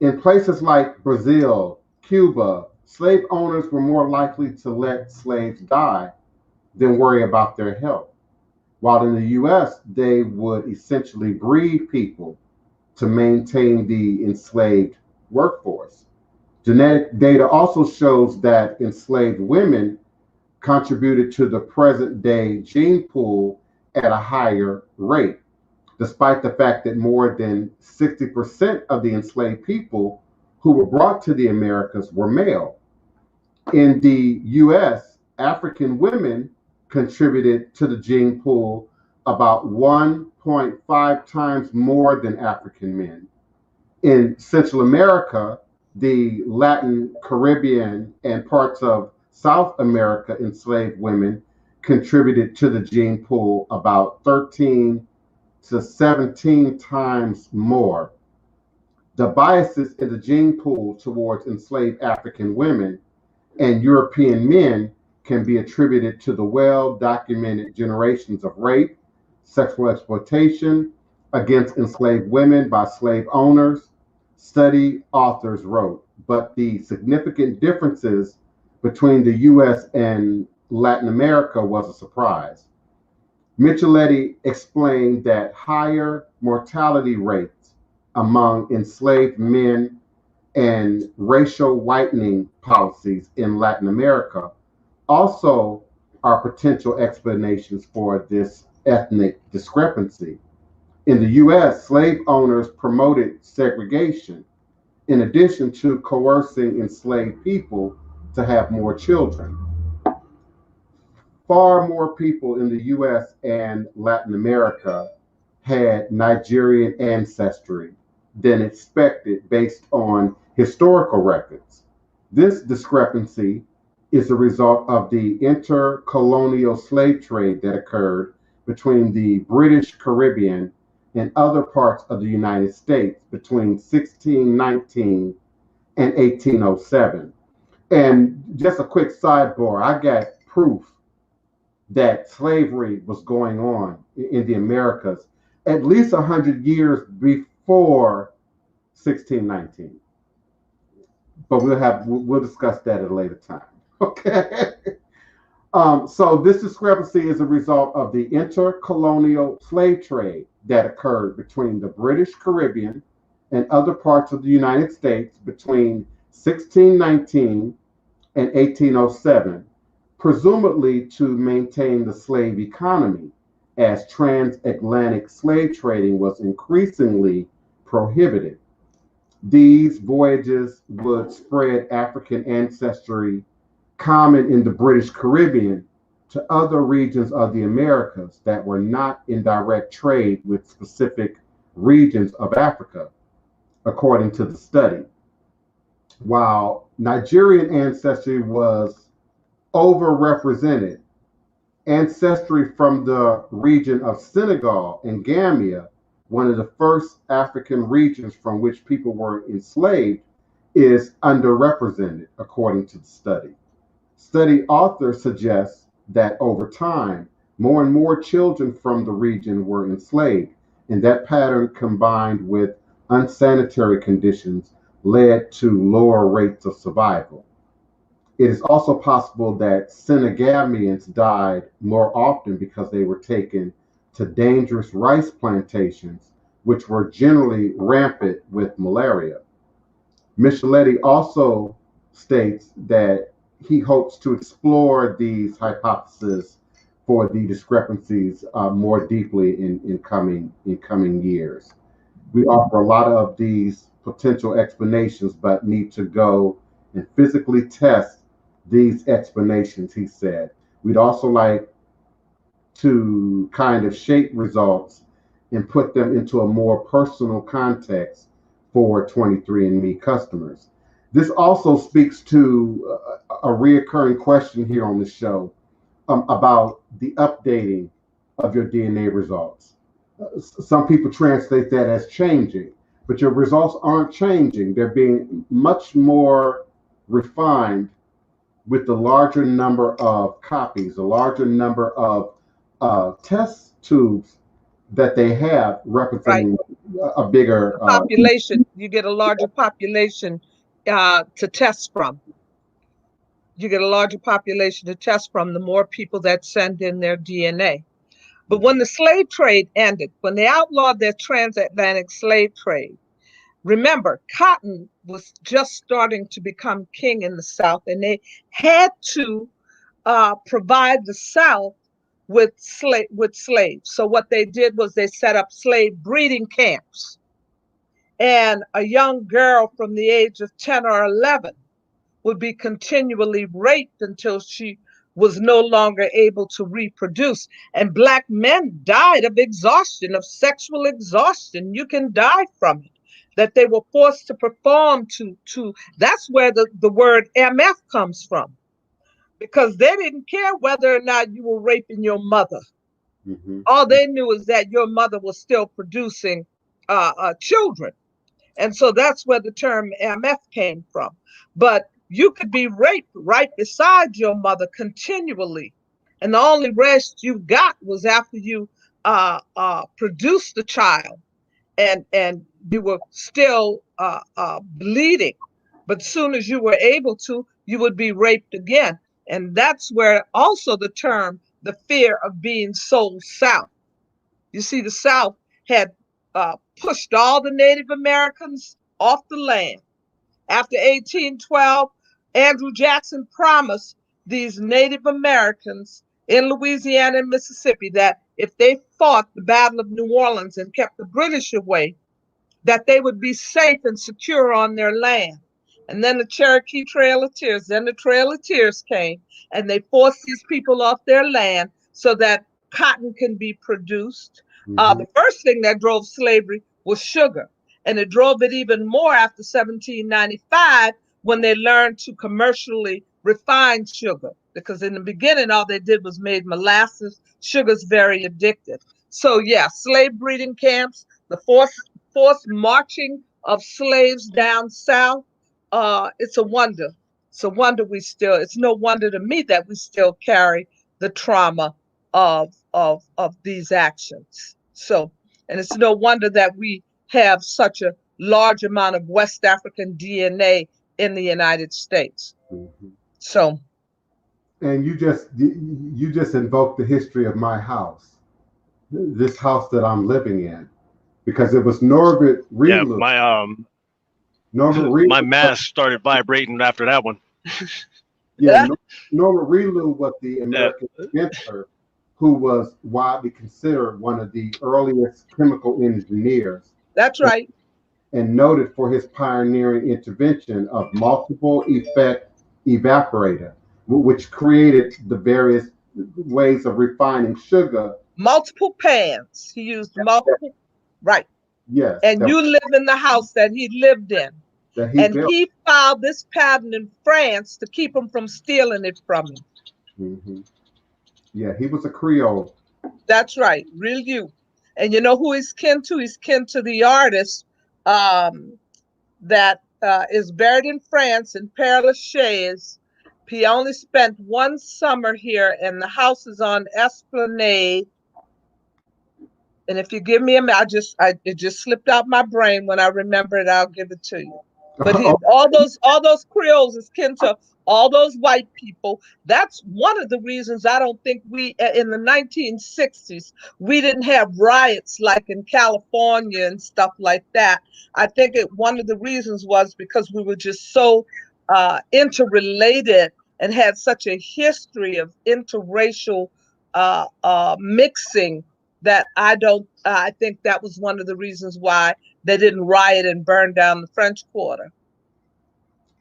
In places like Brazil, Cuba, slave owners were more likely to let slaves die than worry about their health. While in the US, they would essentially breed people to maintain the enslaved workforce. Genetic data also shows that enslaved women contributed to the present day gene pool at a higher rate, despite the fact that more than 60% of the enslaved people who were brought to the Americas were male. In the US, African women contributed to the gene pool about 1.5 times more than African men. In Central America, the Latin, Caribbean, and parts of South America enslaved women contributed to the gene pool about 13 to 17 times more. The biases in the gene pool towards enslaved African women and European men can be attributed to the well-documented generations of rape, sexual exploitation against enslaved women by slave owners, study authors wrote. But the significant differences between the US and Latin America was a surprise. Micheletti explained that higher mortality rates among enslaved men and racial whitening policies in Latin America also are potential explanations for this ethnic discrepancy. In the US, slave owners promoted segregation in addition to coercing enslaved people to have more children. Far more people in the US and Latin America had Nigerian ancestry than expected based on historical records. This discrepancy is a result of the intercolonial slave trade that occurred between the British Caribbean and other parts of the United States between 1619 and 1807. And just a quick sidebar, I got proof that slavery was going on in the Americas at least 100 years before 1619. But we'll discuss that at a later time. Okay. So this discrepancy is a result of the intercolonial slave trade that occurred between the British Caribbean and other parts of the United States between 1619 and 1807, presumably to maintain the slave economy, as transatlantic slave trading was increasingly prohibited. These voyages would spread African ancestry common in the British Caribbean to other regions of the Americas that were not in direct trade with specific regions of Africa, according to the study. While Nigerian ancestry was overrepresented, ancestry from the region of Senegal and Gambia, one of the first African regions from which people were enslaved, is underrepresented, according to the study. Study author suggests that over time, more and more children from the region were enslaved, and that pattern combined with unsanitary conditions led to lower rates of survival. It is also possible that Senegamians died more often because they were taken to dangerous rice plantations, which were generally rampant with malaria. Micheletti also states that he hopes to explore these hypotheses for the discrepancies more deeply in coming years. We offer a lot of these potential explanations, but need to go and physically test these explanations, he said. We'd also like to kind of shape results and put them into a more personal context for 23andMe customers. This also speaks to a reoccurring question here on the show about the updating of your DNA results. Some people translate that as changing, but your results aren't changing. They're being much more refined with the larger number of copies, the larger number of test tubes that they have representing a bigger population. You get a larger population to test from. You get a larger population to test from, the more people that send in their DNA. But when the slave trade ended, when they outlawed their transatlantic slave trade, remember, cotton was just starting to become king in the South, and they had to provide the South with slaves. So what they did was they set up slave breeding camps, and a young girl from the age of 10 or 11 would be continually raped until she was no longer able to reproduce. And Black men died of exhaustion, of sexual exhaustion. You can die from it. That they were forced to perform to that's where the word MF comes from. Because they didn't care whether or not you were raping your mother. Mm-hmm. All they knew is that your mother was still producing children. And so that's where the term MF came from. But you could be raped right beside your mother continually. And the only rest you got was after you produced the child and you were still bleeding. But as soon as you were able to, you would be raped again. And that's where also the term, the fear of being sold south. You see, the South had pushed all the Native Americans off the land. After 1812, Andrew Jackson promised these Native Americans in Louisiana and Mississippi that if they fought the Battle of New Orleans and kept the British away, that they would be safe and secure on their land. And then the Cherokee Trail of Tears, then the Trail of Tears came, and they forced these people off their land so that cotton can be produced. Mm-hmm. The first thing that drove slavery was sugar, and it drove it even more after 1795 when they learned to commercially refine sugar, because in the beginning all they did was made molasses. Sugar's very addictive. So yeah, slave breeding camps, the forced marching of slaves down south. It's a wonder. It's a wonder it's no wonder to me that we still carry the trauma of these actions. So, and it's no wonder that we have such a large amount of West African DNA in the United States. Mm-hmm. So, and you just invoked the history of my house, this house that I'm living in, because it was Norbert Riedel. Yeah, my mask started vibrating after that one. Yeah, Norman Reilly was the Yeah. American inventor who was widely considered one of the earliest chemical engineers That's right. and noted for his pioneering intervention of multiple effect evaporator, which created the various ways of refining sugar. Multiple pans. He used multiple, right. Yes, And you live in the house that he lived in. that he And built. he filed this patent in France to keep him from stealing it from him. Hmm. Yeah, he was a Creole. That's right, real you. And you know who he's kin to? He's kin to the artist that is buried in France in Père Lachaise. He only spent one summer here, and the house is on Esplanade. And if you give me a minute, it just slipped out my brain. When I remember it, I'll give it to you. But Oh, all those Creoles is kin to all those white people. That's one of the reasons I don't think we in the 1960s we didn't have riots like in California and stuff like that. I think one of the reasons was because we were just so interrelated and had such a history of interracial mixing that I think that was one of the reasons why they didn't riot and burn down the French Quarter.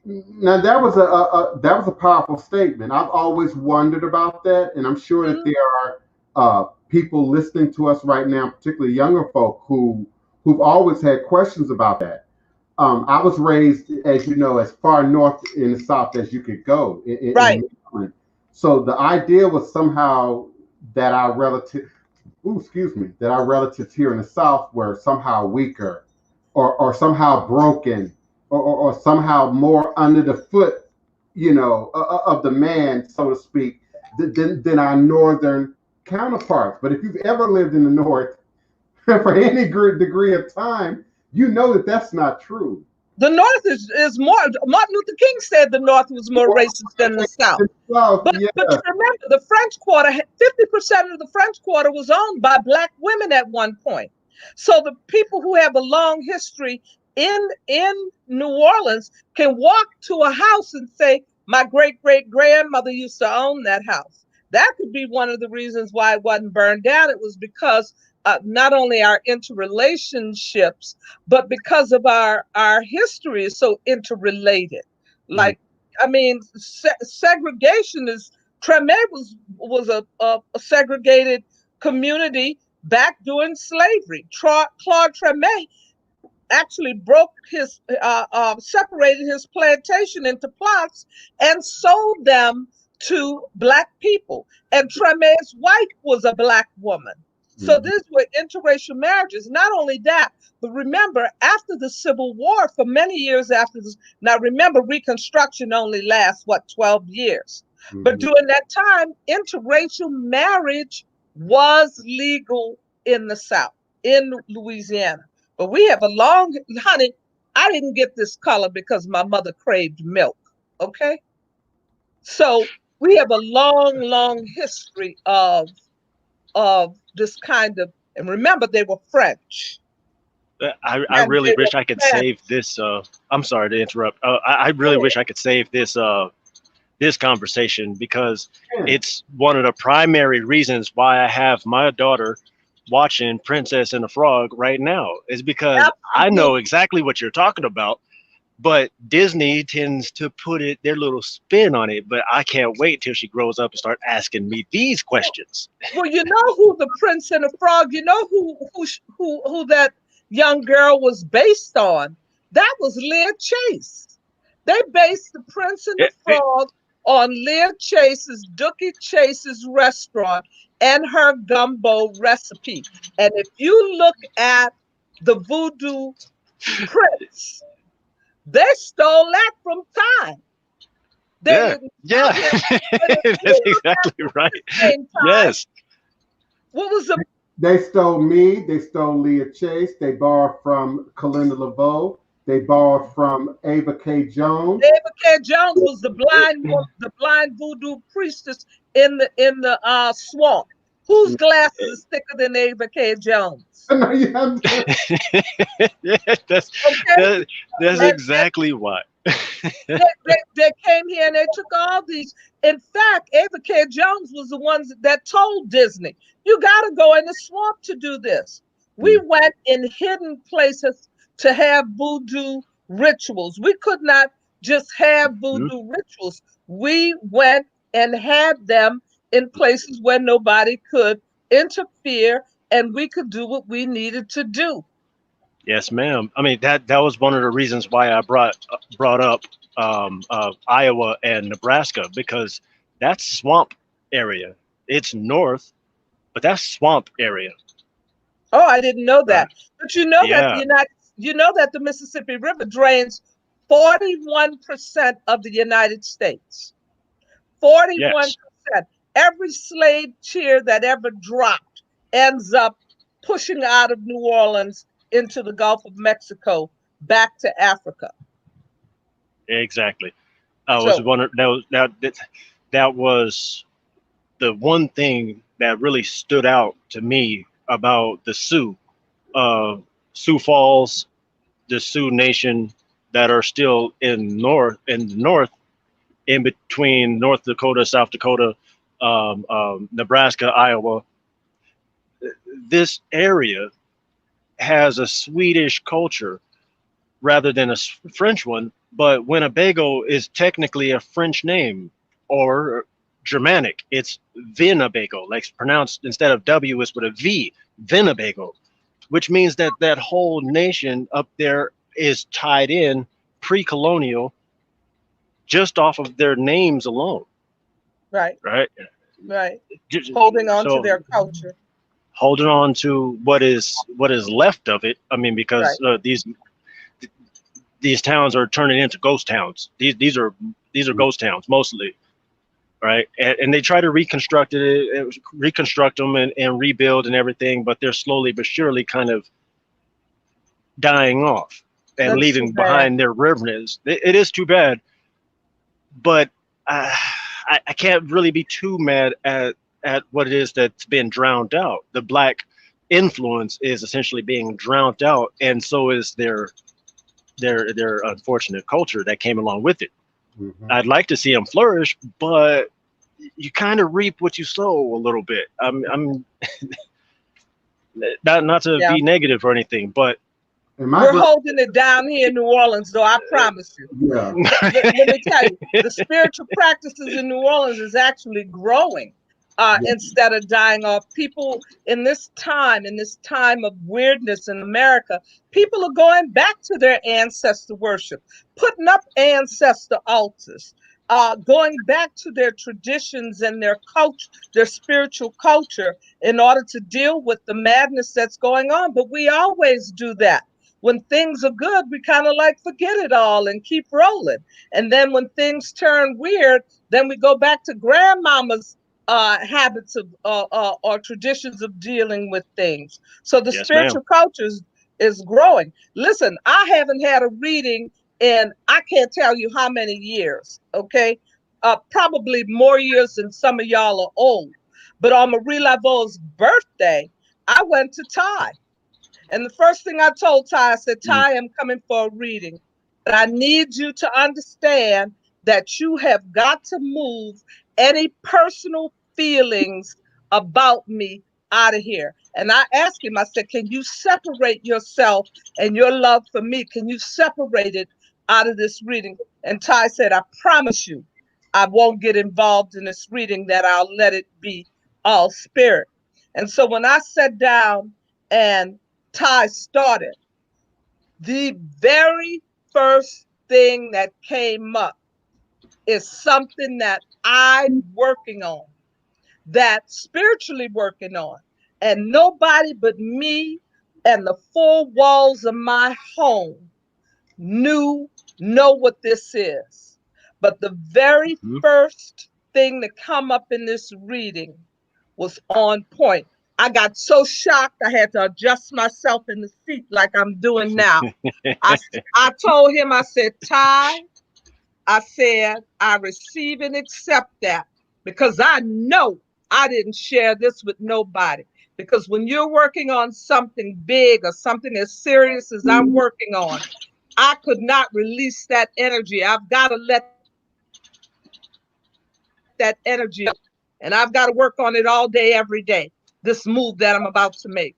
now that was a powerful statement. I've always wondered about that, and I'm sure that there are people listening to us right now, particularly younger folk, who've always had questions about that. I was raised, as you know, as far north in the South as you could go Right. in Maryland. So the idea was somehow that that our relatives here in the South were somehow weaker, or somehow broken, or somehow more under the foot, of the man, so to speak, than our northern counterparts. But if you've ever lived in the North for any degree of time, you know that that's not true. The North is more. Martin Luther King said the North was more racist than the South. South, But yes. remember, the French Quarter, 50% of the French Quarter was owned by Black women at one point. So the people who have a long history in New Orleans can walk to a house and say, my great great grandmother used to own that house. That could be one of the reasons why it wasn't burned down. It was because not only our interrelationships, but because of our history is so interrelated. Like, I mean, segregation is Treme was a segregated community back during slavery. Claude Treme actually separated his plantation into plots and sold them to Black people. And Treme's wife was a Black woman. So these were interracial marriages. Not only that, but remember, after the Civil War, for many years after this, now remember, Reconstruction only lasts, 12 years? But during that time, interracial marriage was legal in the South, in Louisiana. But we have honey, I didn't get this color because my mother craved milk, okay? So we have a long, long history of this kind of, and remember, they were French. I really wish I could save this. I'm sorry to interrupt. I really wish I could save this this conversation, because it's one of the primary reasons why I have my daughter watching Princess and the Frog right now. Is because I know exactly what you're talking about, but Disney tends to put their little spin on it. But I can't wait till she grows up and start asking me these questions. Well, you know who the Prince and the Frog? You know who that young girl was based on? That was Leah Chase. They based the Prince and the Frog on Leah Chase's Dookie Chase's restaurant and her gumbo recipe. And if you look at the Voodoo Prince, they stole that from time. Yeah, that's exactly right. Yes. What was the? They stole me. They stole Leah Chase. They borrowed from Kalinda LeVeaux. They borrowed from Ava K. Jones. Ava K. Jones was the blind voodoo priestess in the swamp. Whose glasses is thicker than Ava K. Jones? Yeah, that's exactly why. They came here and they took all these. In fact, Ava K. Jones was the ones that told Disney, you got to go in the swamp to do this. We went in hidden places to have voodoo rituals. We could not just have voodoo rituals. We went and had them in places where nobody could interfere and we could do what we needed to do. Yes, ma'am. I mean, that was one of the reasons why I brought up Iowa and Nebraska, because that's swamp area. It's north, but that's swamp area. Oh, I didn't know that. Right. But you know that Yeah. the Mississippi River drains 41% of the United States. 41%. Yes. Every slave cheer that ever dropped ends up pushing out of New Orleans into the Gulf of Mexico back to Africa. Exactly. I was So, wondering that was the one thing that really stood out to me about the Sioux, Sioux Falls, the Sioux Nation that are still in the north, in between North Dakota, South Dakota, Nebraska, Iowa. This area has a Swedish culture rather than a French one, but Winnebago is technically a French name, or Germanic. It's Winnebago, like pronounced, instead of W, it's with a V, Winnebago, which means that that whole nation up there is tied in pre-colonial just off of their names alone. right, Right. right. Holding on to So their culture. holding on to what is left of it. I mean, because Right. these towns are turning into ghost towns. These are ghost towns mostly, right? And they try to reconstruct them and rebuild and everything, but they're slowly but surely kind of dying off and That's too leaving bad. behind their remnants. It is too bad, but I can't really be too mad at what it is that's been drowned out. The black influence is essentially being drowned out, and so is their unfortunate culture that came along with it. Mm-hmm. I'd like to see them flourish, but you kind of reap what you sow a little bit. I'm not to Yeah. be negative or anything, but We're holding it down here in New Orleans, though, I promise you. Yeah. Let me tell you, the spiritual practices in New Orleans is actually growing instead of dying off. People in this time of weirdness in America, people are going back to their ancestor worship, putting up ancestor altars, going back to their traditions and their culture, their spiritual culture, in order to deal with the madness that's going on. But we always do that. When things are good, we kind of like forget it all and keep rolling. And then when things turn weird, then we go back to grandmama's habits of or traditions of dealing with things. So the yes, ma'am. spiritual culture is growing. Listen, I haven't had a reading in I can't tell you how many years. Okay, probably more years than some of y'all are old. But on Marie Laveau's birthday, I went to Ty. And the first thing I told Ty, I said, Ty, I'm coming for a reading, but I need you to understand that you have got to move any personal feelings about me out of here. And I asked him, I said, can you separate yourself and your love for me? Can you separate it out of this reading? And Ty said, I promise you, I won't get involved in this reading, that I'll let it be all spirit. And so when I sat down and Ty started, the very first thing that came up is something that I'm working on, that spiritually working on, and nobody but me and the four walls of my home know what this is. But the very first thing that come up in this reading was on point. I got so shocked I had to adjust myself in the seat like I'm doing now. I told him, I said, Ty, I said, I receive and accept that, because I know I didn't share this with nobody. Because when you're working on something big or something as serious as I'm working on, I could not release that energy. I've got to let that energy up. And I've got to work on it all day, every day, this move that I'm about to make.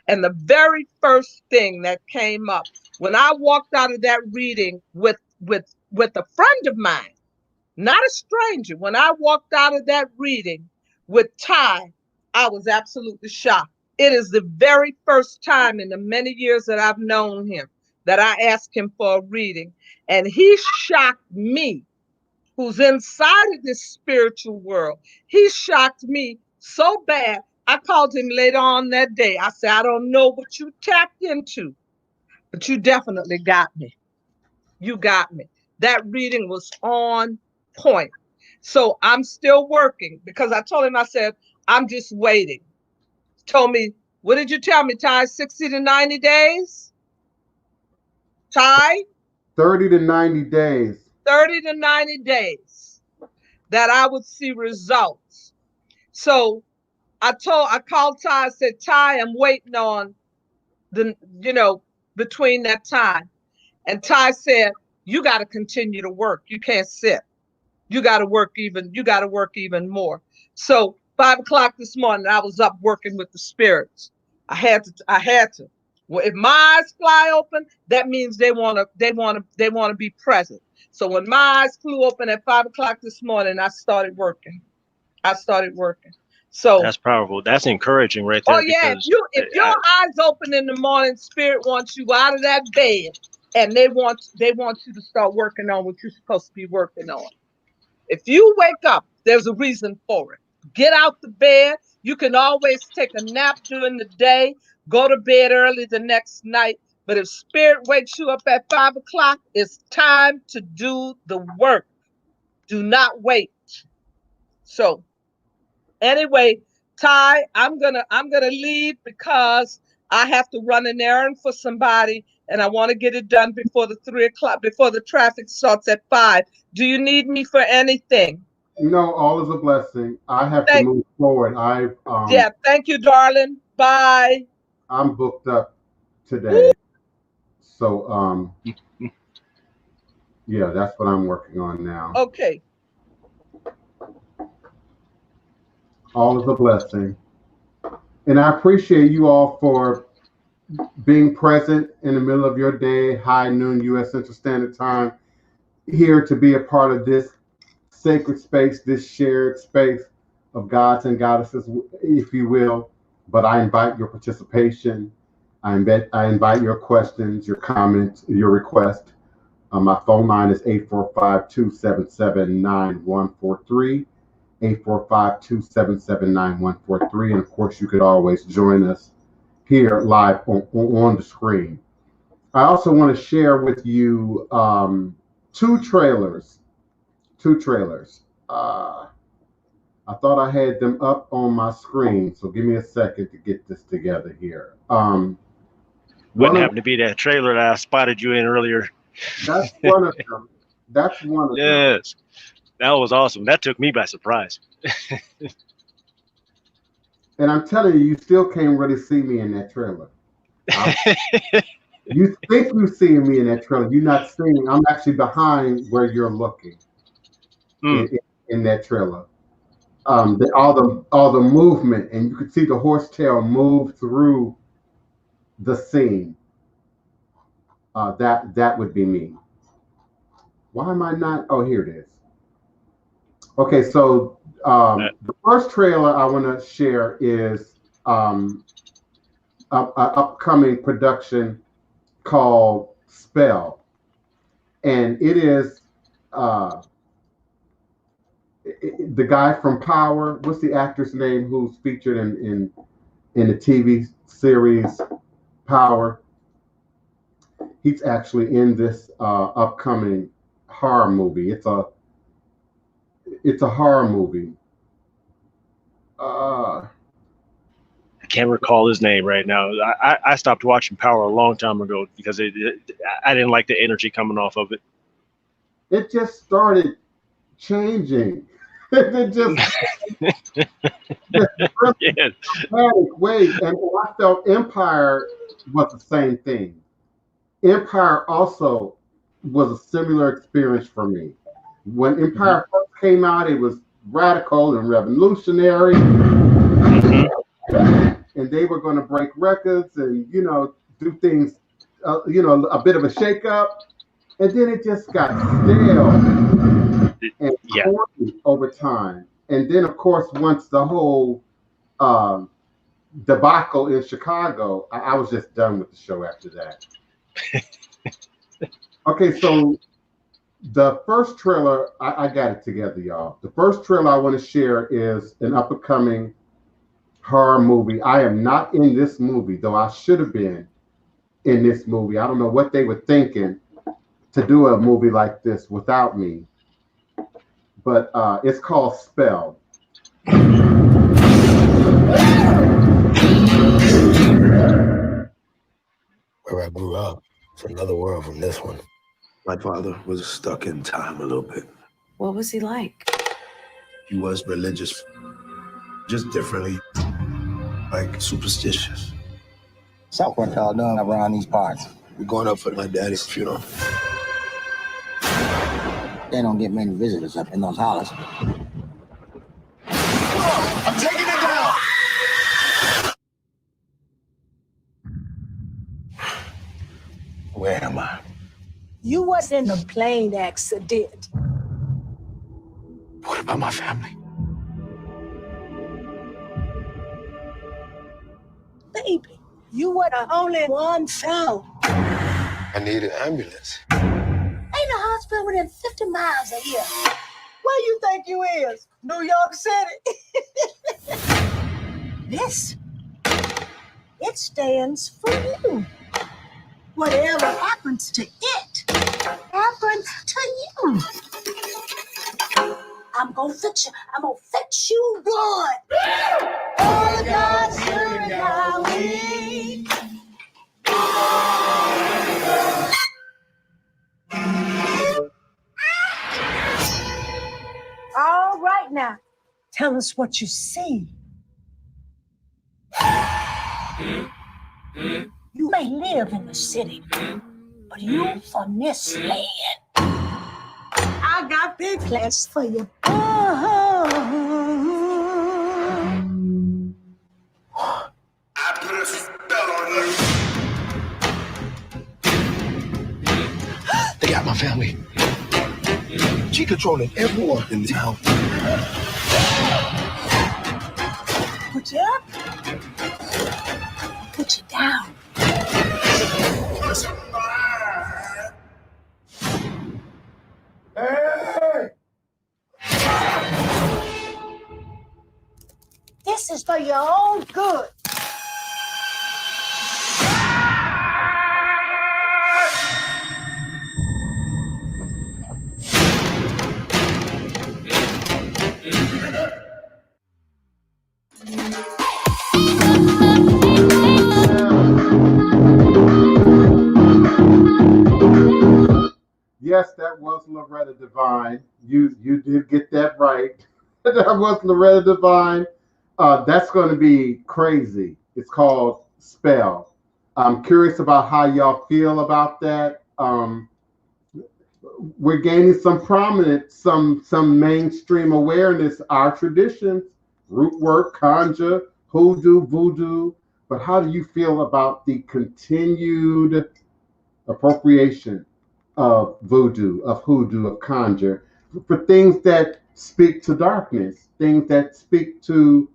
And the very first thing that came up when I walked out of that reading with a friend of mine, not a stranger, when I walked out of that reading with Ty, I was absolutely shocked. It is the very first time in the many years that I've known him that I asked him for a reading. And he shocked me, who's inside of this spiritual world. He shocked me so bad. I called him later on that day. I said, I don't know what you tapped into, but you definitely got me. You got me. That reading was on point. So I'm still working because I told him, I said, I'm just waiting. He told me, what did you tell me, Ty? 60 to 90 days? Ty? 30 to 90 days. 30 to 90 days that I would see results. So I called Ty, I said, Ty, I'm waiting on between that time. And Ty said, you got to continue to work. You can't sit. You got to work even more. So 5 o'clock this morning, I was up working with the spirits. I had to. Well, if my eyes fly open, that means they want to be present. So when my eyes flew open at 5 o'clock this morning, I started working. So that's powerful. That's encouraging right oh there. yeah, Because if your eyes open in the morning, spirit wants you out of that bed, and they want you to start working on what you're supposed to be working on. If you wake up, there's a reason for it. Get out the bed. You can always take a nap during the day, go to bed early the next night. But if spirit wakes you up at 5 o'clock, it's time to do the work. Do not wait. So anyway, Ty, I'm gonna leave because I have to run an errand for somebody, and I want to get it done before the 3 o'clock, before the traffic starts at 5. Do you need me for anything? No, all is a blessing. I have to Thank move forward. Yeah, thank you, darling. Bye. I'm booked up Woo. today. So yeah, that's what I'm working on now. Okay. All is a blessing. And I appreciate you all for being present in the middle of your day, high noon U.S. Central Standard Time, here to be a part of this sacred space, this shared space of gods and goddesses, if you will. But I invite your participation. I invite your questions, your comments, your request. My phone line is 845-277-9143. 845-277-9143. And of course, you could always join us here live on the screen. I also want to share with you two trailers. I thought I had them up on my screen, so give me a second to get this together here. wouldn't happen to be that trailer that I spotted you in earlier. That's one of them. That's one of them. Yes, that was awesome. That took me by surprise. And I'm telling you, you still can't really see me in that trailer. You think you're seeing me in that trailer. You're not seeing. I'm actually behind where you're looking in that trailer. All the movement, and you could see the horsetail move through the scene. That would be me. Why am I not? Oh, here it is. Okay, so the first trailer I want to share is an upcoming production called Spell, and it is the guy from Power. What's the actor's name who's featured in the TV series Power? He's actually in this upcoming horror movie. It's a horror movie. I can't recall his name right now. I stopped watching Power a long time ago because I didn't like the energy coming off of it. It just started changing. It just dramatic way, and I felt Empire was the same thing. Empire also was a similar experience for me. When Empire first came out, it was radical and revolutionary, and they were going to break records and do things, a bit of a shakeup, and then it just got stale and corny over time. And then, of course, once the whole um, debacle in Chicago, I was just done with the show after that. Okay, so the first trailer, I got it together, y'all. The first trailer I want to share is an up and coming horror movie. I am not in this movie, though I should have been in this movie. I don't know what they were thinking to do a movie like this without me. But it's called Spell. Where I grew up, it's another world from this one. My father was stuck in time a little bit. What was he like? He was religious, just differently, like superstitious. So what y'all doing around these parts? We're going up for my daddy's funeral. They don't get many visitors up in those hollers. I'm taking it down! Where am I? You was in a plane accident. What about my family? Baby, you were the only one found. I need an ambulance. Ain't a hospital within 50 miles of here. Where you think you is? New York City? This, it stands for you. Whatever happens to it, happens to you. I'm gonna fix you. I'm gonna fix you good. All of God's children are weak. All right now, tell us what you see. You may live in the city, but you from this land. I got big plans for you. I put a spell on you. They got my family. She controlling everyone in town. Put you up, put you down. Hey! This is for your own good. Yes, that was Loretta Devine. You did get that right. That was Loretta Devine. That's going to be crazy. It's called Spell. I'm curious about how y'all feel about that. We're gaining some prominent, some mainstream awareness. Our traditions, root work, conjure, hoodoo, voodoo. But how do you feel about the continued appropriation of voodoo, of hoodoo, of conjure, for things that speak to darkness, things that speak to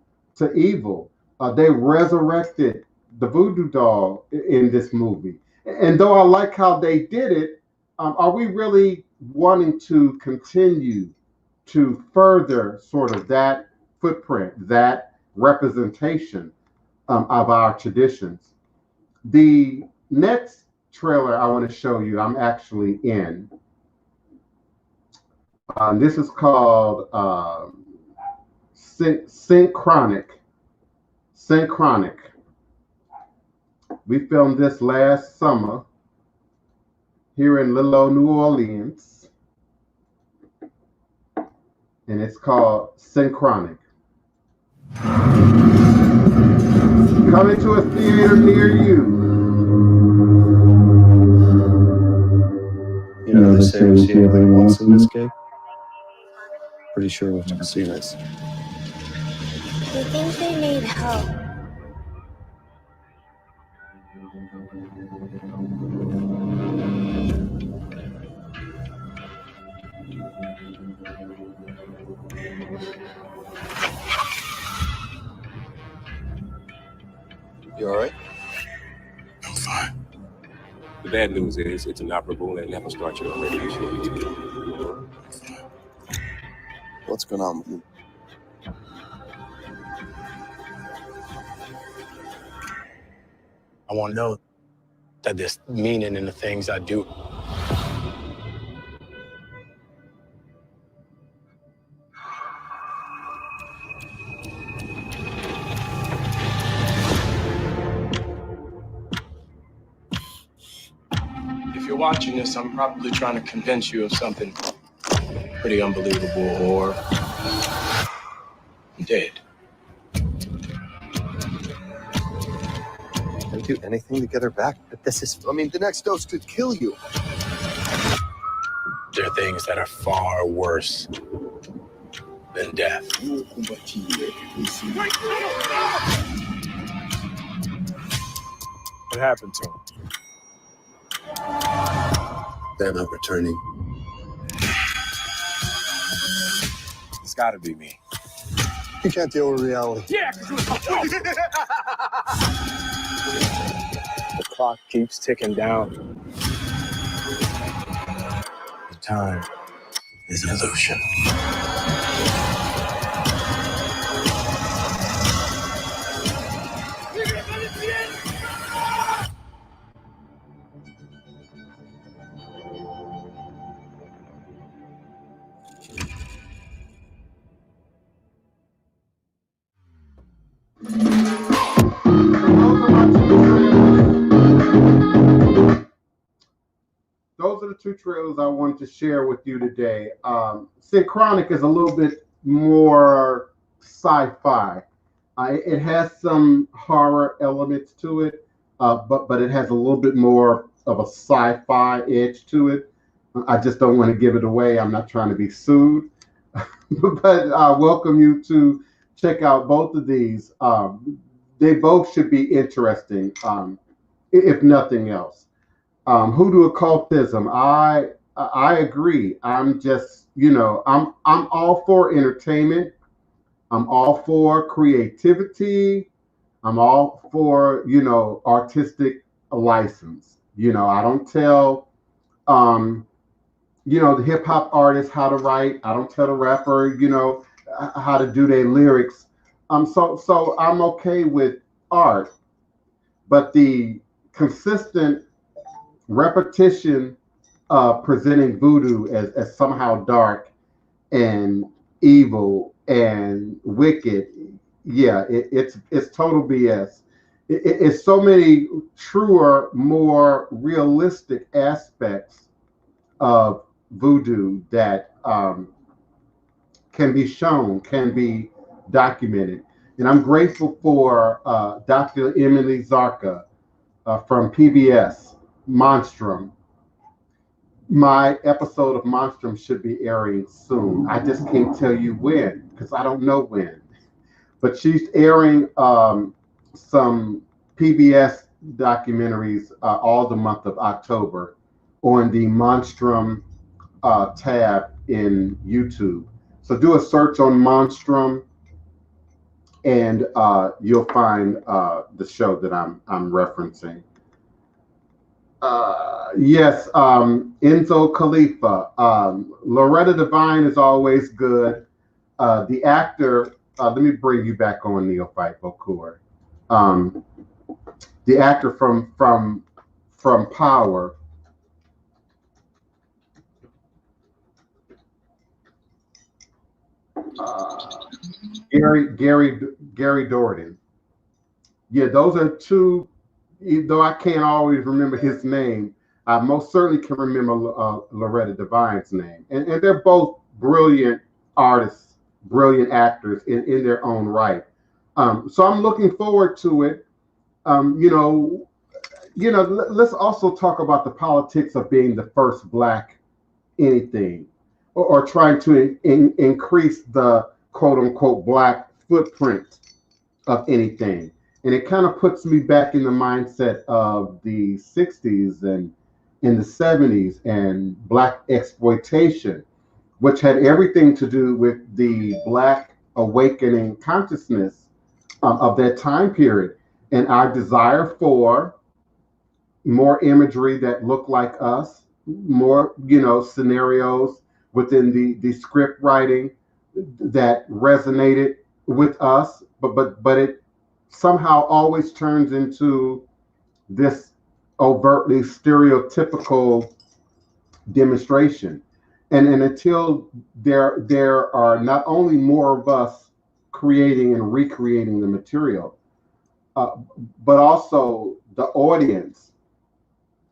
evil? They resurrected the voodoo doll in this movie. And though I like how they did it, are we really wanting to continue to further sort of that footprint, that representation of our traditions? The next trailer I want to show you, I'm actually in. This is called Synchronic. Synchronic. We filmed this last summer here in little old New Orleans, and it's called Synchronic. Coming to a theater near you. ever say what she really wants in this gig? Pretty sure we've done seen this. They think they need help. You alright? I'm fine. The bad news is it's inoperable and never starts your radiation. What's going on with you? I want to know that there's meaning in the things I do. If you're watching this, I'm probably trying to convince you of something pretty unbelievable, or I'm dead. I'd do anything to get her back, but this is, I mean, the next dose could kill you. There are things that are far worse than death. What happened to him? They're not returning. It's gotta be me. You can't deal with reality. Yeah, the clock keeps ticking down. The time is an illusion. Those are the two trailers I wanted to share with you today. Synchronic is a little bit more sci-fi. It has some horror elements to it, but it has a little bit more of a sci-fi edge to it. I just don't want to give it away. I'm not trying to be sued, but I welcome you to check out both of these. They both should be interesting, if nothing else. Hoodoo occultism. I agree. I'm just, I'm all for entertainment. I'm all for creativity. I'm all for, artistic license. I don't tell, the hip hop artist how to write. I don't tell the rapper, how to do their lyrics. So I'm okay with art, but the consistent repetition of presenting voodoo as somehow dark and evil and wicked, yeah, it's total BS. It's so many truer, more realistic aspects of voodoo that can be shown, can be documented. And I'm grateful for Dr. Emily Zarka from PBS, Monstrum. My episode of Monstrum should be airing soon. I just can't tell you when, because I don't know when. But she's airing some PBS documentaries all the month of October on the Monstrum tab in YouTube. So do a search on Monstrum, and you'll find the show that I'm referencing. Yes, Enzo Khalifa. Loretta Devine is always good. The actor, let me bring you back on, Neophyte Bokur. The actor from Power. Gary Dordan. Yeah, those are two. Though I can't always remember his name, I most certainly can remember Loretta Devine's name. And they're both brilliant artists, brilliant actors in their own right. So I'm looking forward to it. Let's also talk about the politics of being the first Black anything, or trying to increase the quote unquote black footprint of anything. And it kind of puts me back in the mindset of the 60s and in the 70s and black exploitation, which had everything to do with the black awakening consciousness of that time period, and our desire for more imagery that looked like us, more, scenarios within the script writing that resonated with us, but it somehow always turns into this overtly stereotypical demonstration. And until there are not only more of us creating and recreating the material, but also the audience.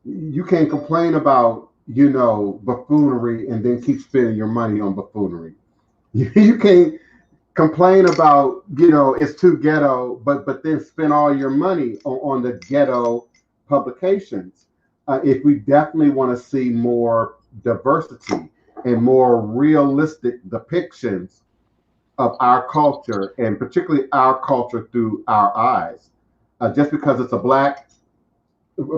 You can't complain about, buffoonery and then keep spending your money on buffoonery. You can't complain about, it's too ghetto, but then spend all your money on the ghetto publications. If we definitely want to see more diversity and more realistic depictions of our culture, and particularly our culture through our eyes. Just because it's a black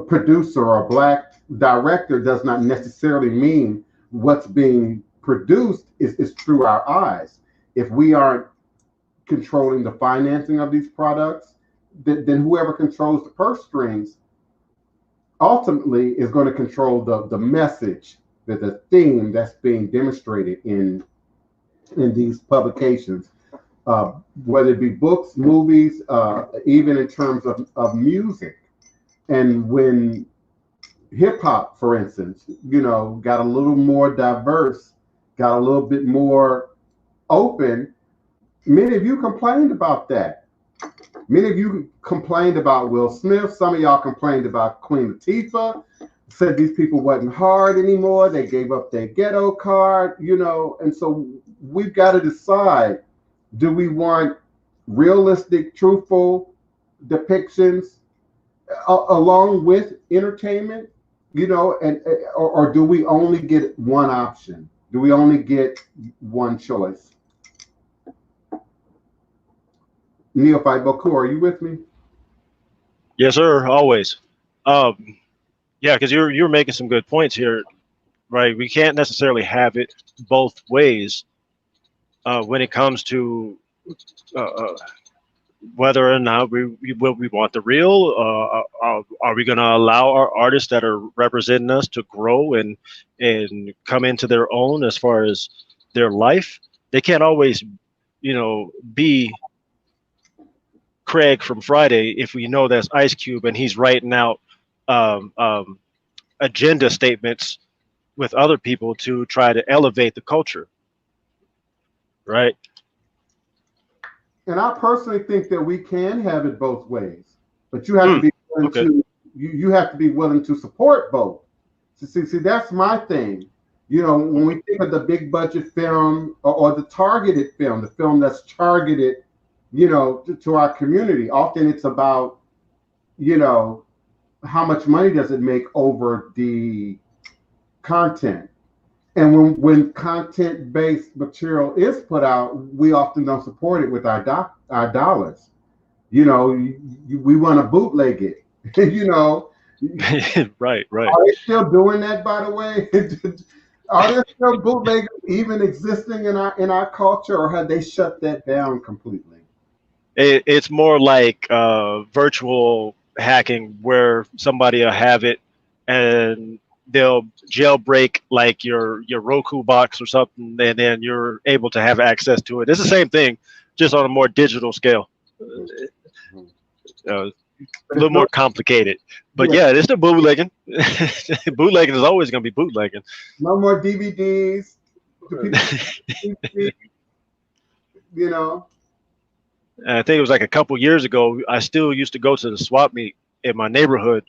producer or a black director does not necessarily mean what's being produced is through our eyes. If we aren't controlling the financing of these products, then whoever controls the purse strings ultimately is going to control the message, the theme that's being demonstrated in these publications, whether it be books, movies, even in terms of music. And when hip hop, for instance, got a little more diverse, got a little bit more open, many of you complained about that. Many of you complained about Will Smith. Some of y'all complained about Queen Latifah, said these people wasn't hard anymore. They gave up their ghetto card, and so we've got to decide, do we want realistic, truthful depictions along with entertainment, or do we only get one option? Do we only get one choice? Neophyte Boku, are you with me? Yes, sir. Always. Yeah, because you're making some good points here, right? We can't necessarily have it both ways when it comes to whether or not we want the real. Are we going to allow our artists that are representing us to grow and come into their own as far as their life? They can't always, be Craig from Friday if we know that's Ice Cube and he's writing out agenda statements with other people to try to elevate the culture, right? And I personally think that we can have it both ways, but you have to be willing to you have to be willing to support both. See, that's my thing. When we think of the big budget film or the targeted film, the film that's targeted, to our community, often it's about, how much money does it make over the content. And when content-based material is put out, we often don't support it with our dollars. We want to bootleg it. Right. Are they still doing that, by the way? Are there still bootleggers even existing in our culture, or have they shut that down completely? It's more like virtual hacking, where somebody will have it and they'll jailbreak like your Roku box or something, and then you're able to have access to it. It's the same thing, just on a more digital scale. A little more complicated, but yeah, it's still bootlegging. Bootlegging is always going to be bootlegging. No more DVDs. I think it was like a couple years ago. I still used to go to the swap meet in my neighborhood,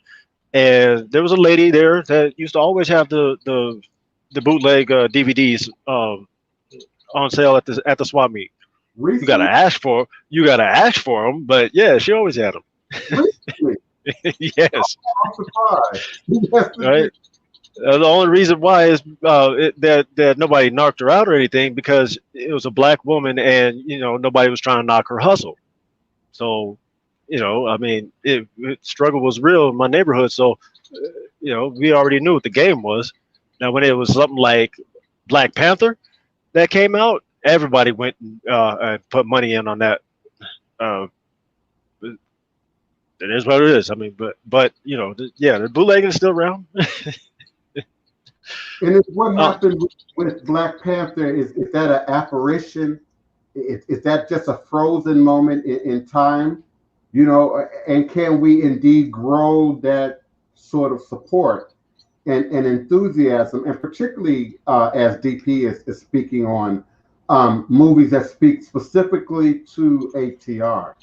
and there was a lady there that used to always have the bootleg DVDs on sale at the swap meet. Recently? You gotta ask for them, but yeah, she always had them. Recently? Yes. I'm surprised. Right. The only reason why is that nobody knocked her out or anything, because it was a black woman, and nobody was trying to knock her hustle. So, I mean, struggle was real in my neighborhood. So, we already knew what the game was. Now, when it was something like Black Panther that came out, everybody went and put money in on that. Uh, it is what it is. I mean, but the bootlegging is still around. And it's what happened with Black Panther. Is that an apparition? Is that just a frozen moment in time? And can we indeed grow that sort of support and enthusiasm, and particularly as DP is speaking on movies that speak specifically to ATR,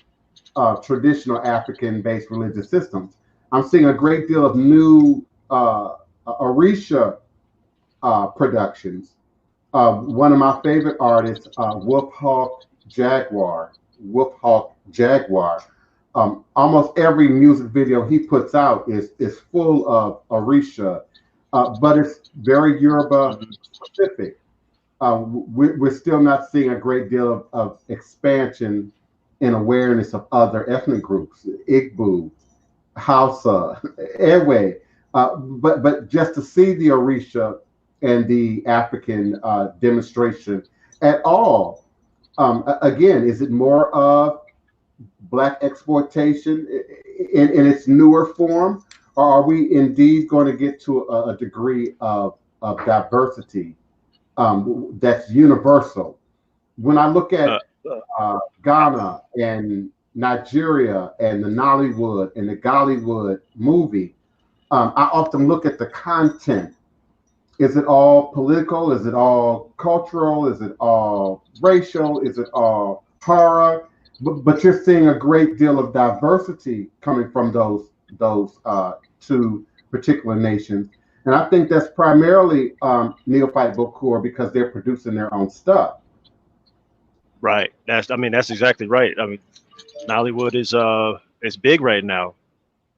traditional African-based religious systems. I'm seeing a great deal of new Orisha productions. One of my favorite artists, Wolf Hawk Jaguar. Almost every music video he puts out is full of Orisha, but it's very Yoruba specific. We're still not seeing a great deal of expansion and awareness of other ethnic groups, Igbo, Hausa, Ewe, but just to see the Orisha and the African demonstration at all. Again, is it more of Black exploitation in its newer form, or are we indeed going to get to a degree of diversity that's universal? When I look at Ghana and Nigeria and the Nollywood and the Gollywood movie, I often look at the content. Is it all political? Is it all cultural? Is it all racial? Is it all horror? But you're seeing a great deal of diversity coming from those two particular nations, and I think that's primarily Neophyte Bokur because they're producing their own stuff. Right. That's exactly right. I mean, Nollywood is big right now,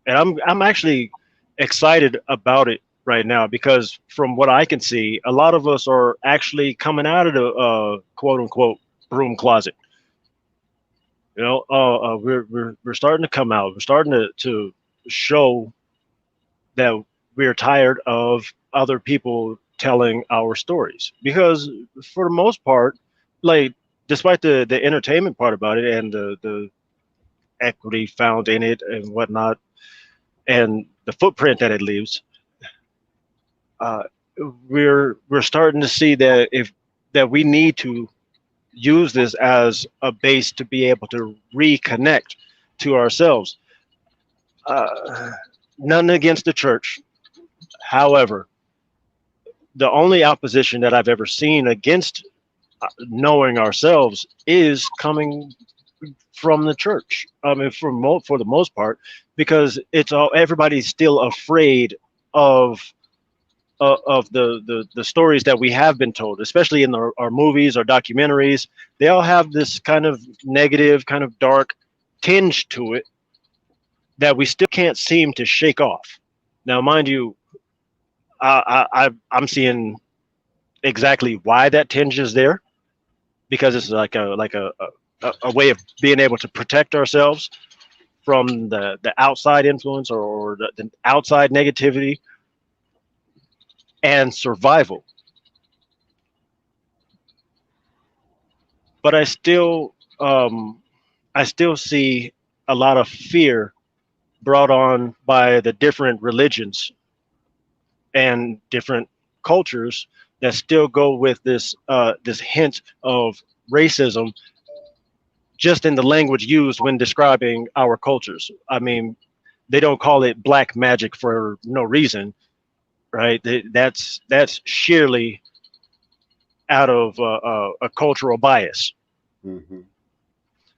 and I'm actually excited about it right now, because from what I can see, a lot of us are actually coming out of the quote unquote broom closet. We're starting to come out. We're starting to show that we're tired of other people telling our stories, because for the most part, like, despite the entertainment part about it and the equity found in it and whatnot, and the footprint that it leaves, we're starting to see that we need to use this as a base to be able to reconnect to ourselves. None against the church. However, the only opposition that I've ever seen against knowing ourselves is coming from the church. I mean, for the most part, because everybody's still afraid of the stories that we have been told, especially in our movies or documentaries. They all have this kind of negative, kind of dark tinge to it that we still can't seem to shake off. Now, mind you, I'm seeing exactly why that tinge is there, because it's like a way of being able to protect ourselves from the outside influence or the outside negativity, and survival. But I still see a lot of fear brought on by the different religions and different cultures that still go with this hint of racism just in the language used when describing our cultures. I mean, they don't call it black magic for no reason, right? That's sheerly out of a cultural bias,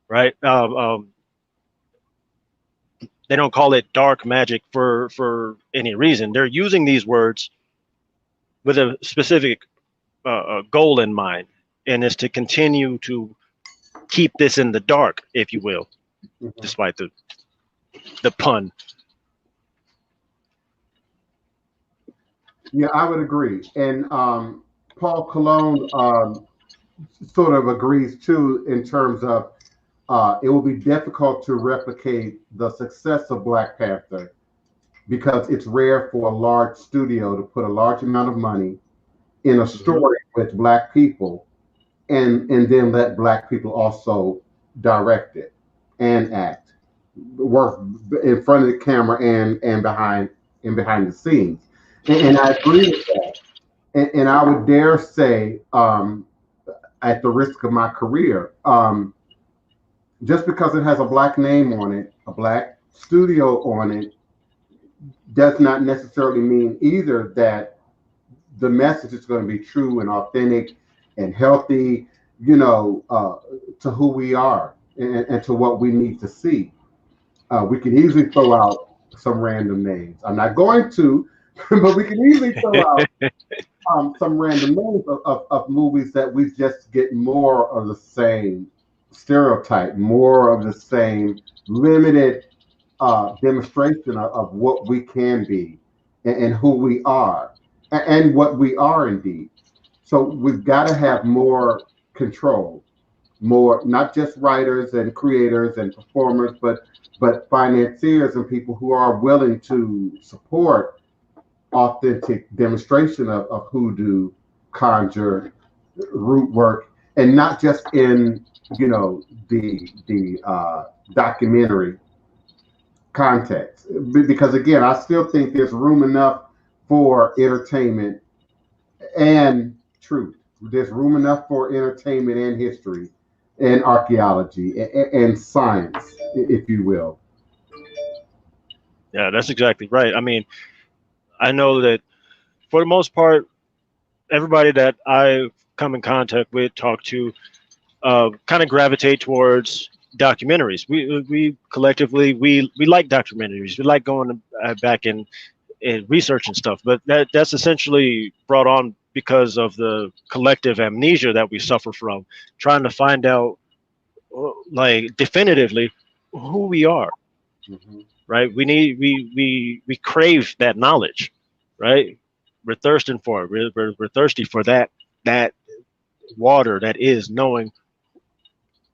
right? They don't call it dark magic for any reason. They're using these words with a specific goal in mind, and is to continue to keep this in the dark, if you will, despite the pun. Yeah, I would agree. And Paul Cologne sort of agrees too in terms of it will be difficult to replicate the success of Black Panther because it's rare for a large studio to put a large amount of money in a story with Black people and then let Black people also direct it and act, work in front of the camera and behind the scenes. And I agree with that. And I would dare say, at the risk of my career, just because it has a Black name on it, a Black studio on it, does not necessarily mean either that the message is going to be true and authentic and healthy, to who we are and to what we need to see. We can easily throw out some random names. I'm not going to, but we can easily throw out some random names of movies that we just get more of the same stereotype, more of the same limited demonstration of what we can be and who we are and what we are indeed. So we've got to have more control, more not just writers and creators and performers, but financiers and people who are willing to support authentic demonstration of hoodoo, conjure, root work, and not just in the documentary context. Because again, I still think there's room enough for entertainment and truth. There's room enough for entertainment and history and archaeology and science, if you will. Yeah, that's exactly right. I mean, I know that for the most part, everybody that I come in contact with, talk to, kind of gravitate towards documentaries. We collectively we like documentaries. We like going back and researching stuff. But that's essentially brought on because of the collective amnesia that we suffer from, trying to find out like definitively who we are. Mm-hmm. Right? We crave that knowledge, right? We're thirsting for it. We're thirsty for that water that is knowing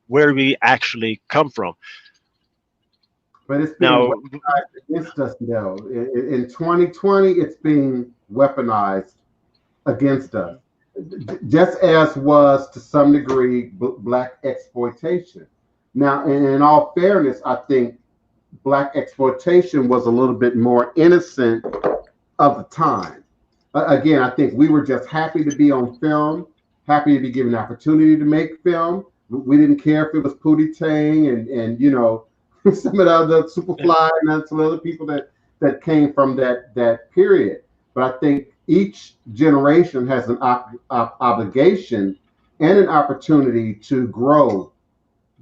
where we actually come from. But it's being Now, weaponized against us now. In 2020, it's being weaponized against us, just as was to some degree Black exploitation. Now, in all fairness, I think Black exploitation was a little bit more innocent of the time. Again, I think we were just happy to be on film, happy to be given the opportunity to make film. We didn't care if it was Pootie Tang and some of the other Superfly and some other people that came from that period. But I think each generation has an obligation and an opportunity to grow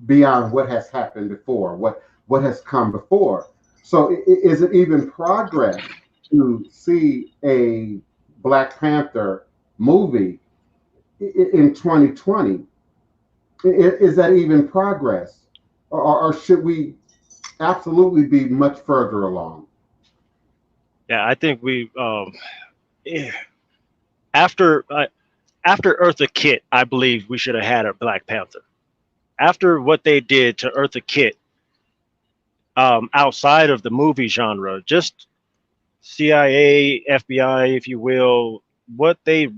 beyond what has happened before, what has come before. So is it even progress to see a Black Panther movie in 2020? Is that even progress? Or should we absolutely be much further along? yeah, I think we after Eartha Kitt, I believe we should have had a Black Panther. After what they did to Eartha Kitt, outside of the movie genre, just CIA, FBI, if you will, what they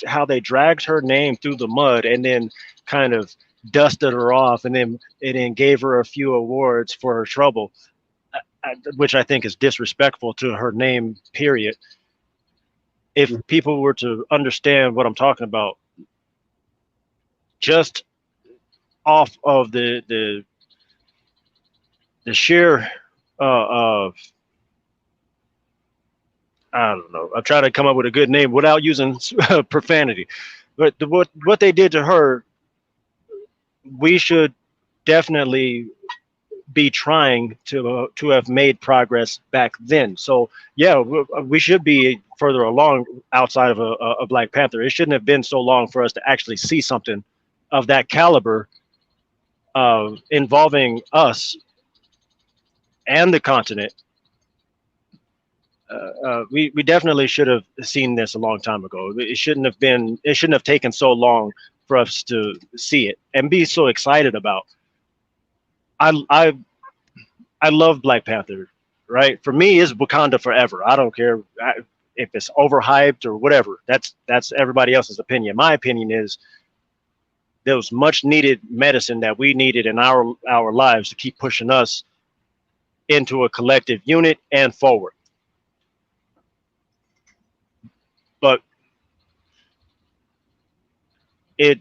how they dragged her name through the mud and then kind of dusted her off and then gave her a few awards for her trouble, which I think is disrespectful to her name, period. If people were to understand what I'm talking about, just off of the sheer I don't know. I'm trying to come up with a good name without using profanity. But what they did to her, we should definitely be trying to have made progress back then. So yeah, we should be further along outside of a Black Panther. It shouldn't have been so long for us to actually see something of that caliber involving us and the continent we definitely should have seen this a long time ago. It shouldn't have taken so long for us to see it and be so excited about. I I love Black Panther, right? For me, it's Wakanda forever. I don't care if it's overhyped or whatever. That's everybody else's opinion. My opinion is there was much needed medicine that we needed in our lives to keep pushing us into a collective unit and forward. But it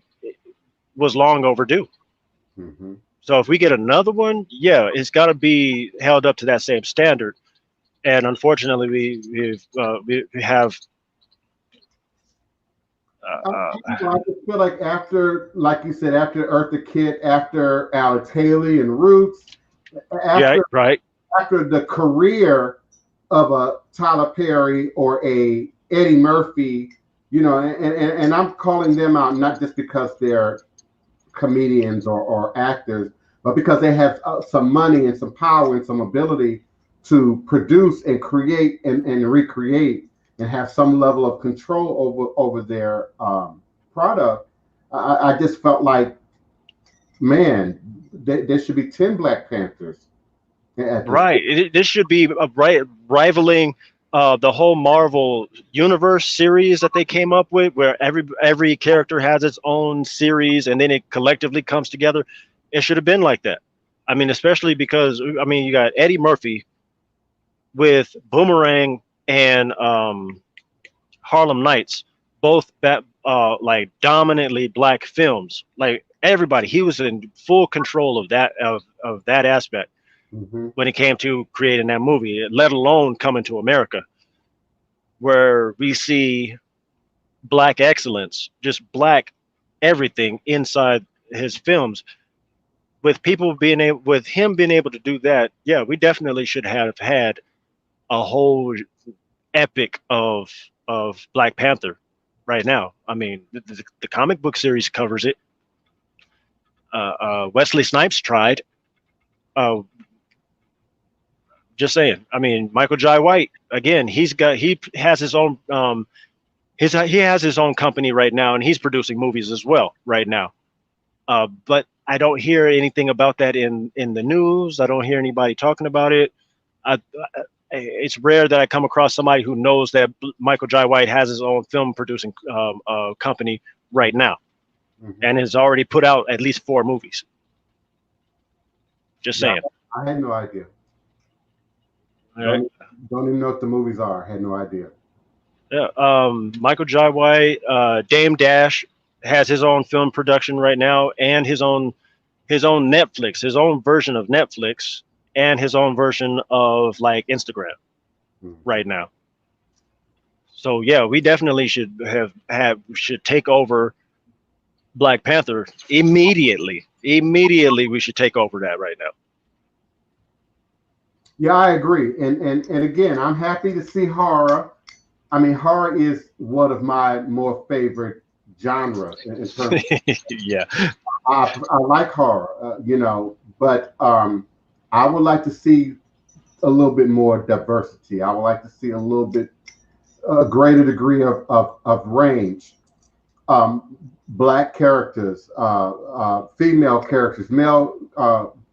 was long overdue. Mm-hmm. So if we get another one, yeah, it's got to be held up to that same standard. And unfortunately, we have. I just feel like after, like you said, after Eartha Kitt, after Alex Haley and Roots, Yeah, after right. after the career of a Tyler Perry or a Eddie Murphy, and I'm calling them out not just because they're comedians or actors, but because they have some money and some power and some ability to produce and create and recreate and have some level of control over their product. I just felt like, man, there should be 10 Black Panthers at this Right. This should be rivaling the whole Marvel Universe series that they came up with, where every character has its own series and then it collectively comes together. It should have been like that. I mean, especially because you got Eddie Murphy with Boomerang and Harlem Nights, both like dominantly Black films. Like everybody, he was in full control of that aspect. Mm-hmm. When it came to creating that movie, let alone Coming to America, where we see Black excellence, just Black everything inside his films. With him being able to do that, yeah, we definitely should have had a whole epic of Black Panther right now. I mean, the comic book series covers it. Wesley Snipes tried. Just saying. I mean, Michael Jai White again. He has his own he has his own company right now, and he's producing movies as well right now. But I don't hear anything about that in the news. I don't hear anybody talking about it. It's rare that I come across somebody who knows that Michael Jai White has his own film producing company right now, Mm-hmm. and has already put out at least 4 movies. Just saying. I had no idea. All right. Don't even know what the movies are. I had no idea. Yeah. Michael Jai White, Dame Dash has his own film production right now, and his own Netflix, his own version of Netflix, and his own version of like Instagram right now. So yeah, we definitely should should take over Black Panther immediately. Immediately, we should take over that right now. Yeah, I agree. And again, I'm happy to see horror. I mean, horror is one of my more favorite genres in terms of, yeah. I like horror, but I would like to see a little bit more diversity. I would like to see a greater degree of range. Black characters, female characters, male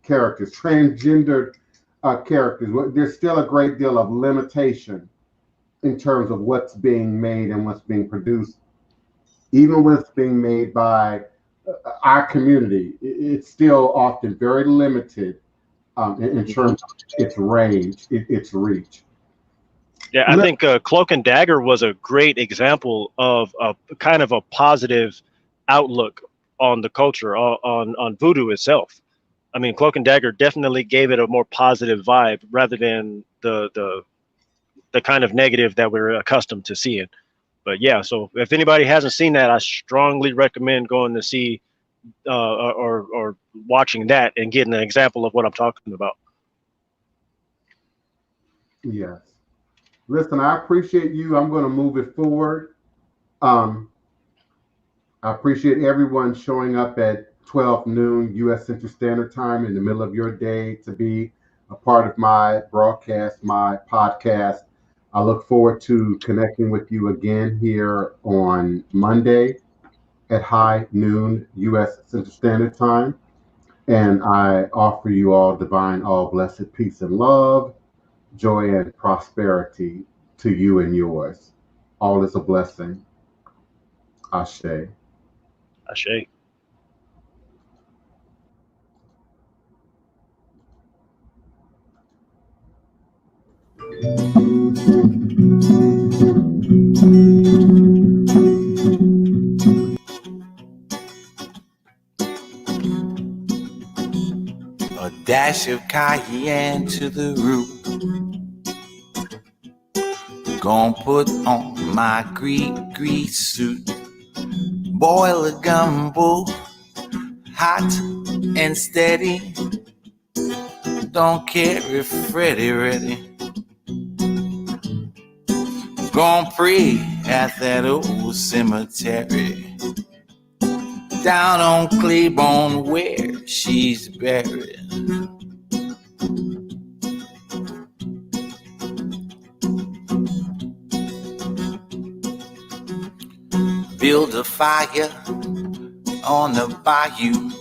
characters, transgendered characters. There's still a great deal of limitation in terms of what's being made and what's being produced. Even when it's being made by our community, it's still often very limited in terms of its range, its reach. Yeah, I think Cloak and Dagger was a great example of a kind of a positive outlook on the culture, on voodoo itself. I mean, Cloak and Dagger definitely gave it a more positive vibe rather than the kind of negative that we're accustomed to seeing. But yeah, so if anybody hasn't seen that, I strongly recommend going to see or watching that and getting an example of what I'm talking about. Yes. Listen, I appreciate you. I'm going to move it forward. I appreciate everyone showing up at 12 noon U.S. Central Standard Time in the middle of your day to be a part of my broadcast, my podcast. I look forward to connecting with you again here on Monday at high noon U.S. Central Standard Time. And I offer you all divine, all blessed peace and love, joy and prosperity to you and yours. All is a blessing. Ashe. Ashe. A dash of cayenne to the root. Gonna put on my grease suit. Boil a gumbo, hot and steady. Don't care if Freddy ready. Gonna pray at that old cemetery down on Claiborne where she's buried. Build a fire on the bayou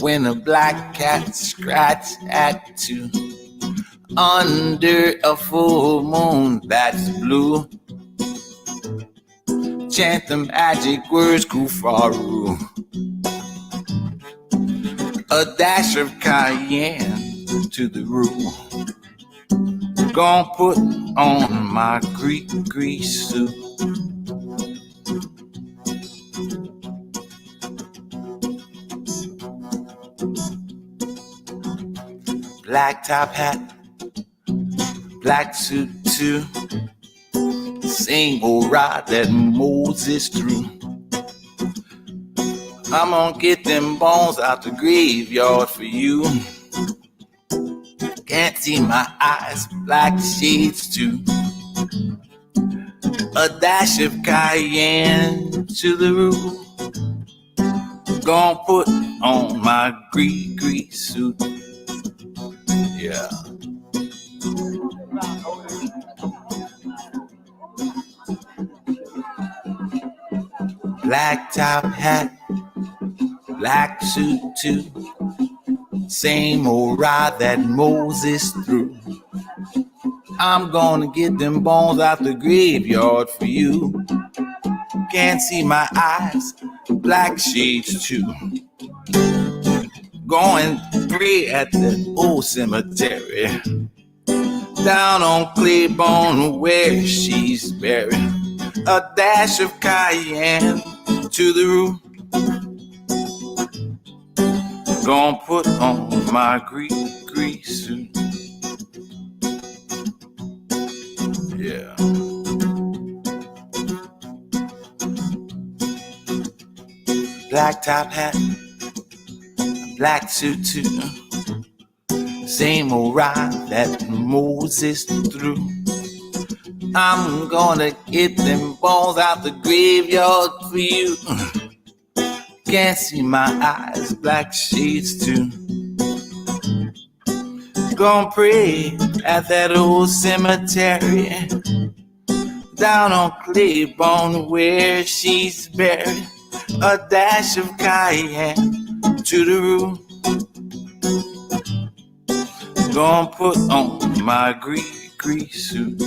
when a black cat scratch at 2 under a full moon that's blue. Chant the magic words, Kufaru. A dash of cayenne to the roux. Gonna put on my grease suit. Black top hat, black suit too. Same old ride that Moses threw. I'm gonna get them bones out the graveyard for you. Can't see my eyes, black shades too. A dash of cayenne to the roux. Gonna put on my grease suit. Yeah. Black top hat, black suit too. Same old ride that Moses threw. I'm gonna get them bones out the graveyard for you. Can't see my eyes, black shades too. Going pray at the old cemetery down on Claiborne where she's buried. A dash of cayenne to the roux. Gonna put on my grease suit. Yeah. Black top hat, black suit too. Same old ride that Moses threw. I'm gonna get them bones out the graveyard for you. Can't see my eyes, black shades too. Gonna pray at that old cemetery down on Claiborne where she's buried. A dash of cayenne to the roux. Gonna put on my grease suit.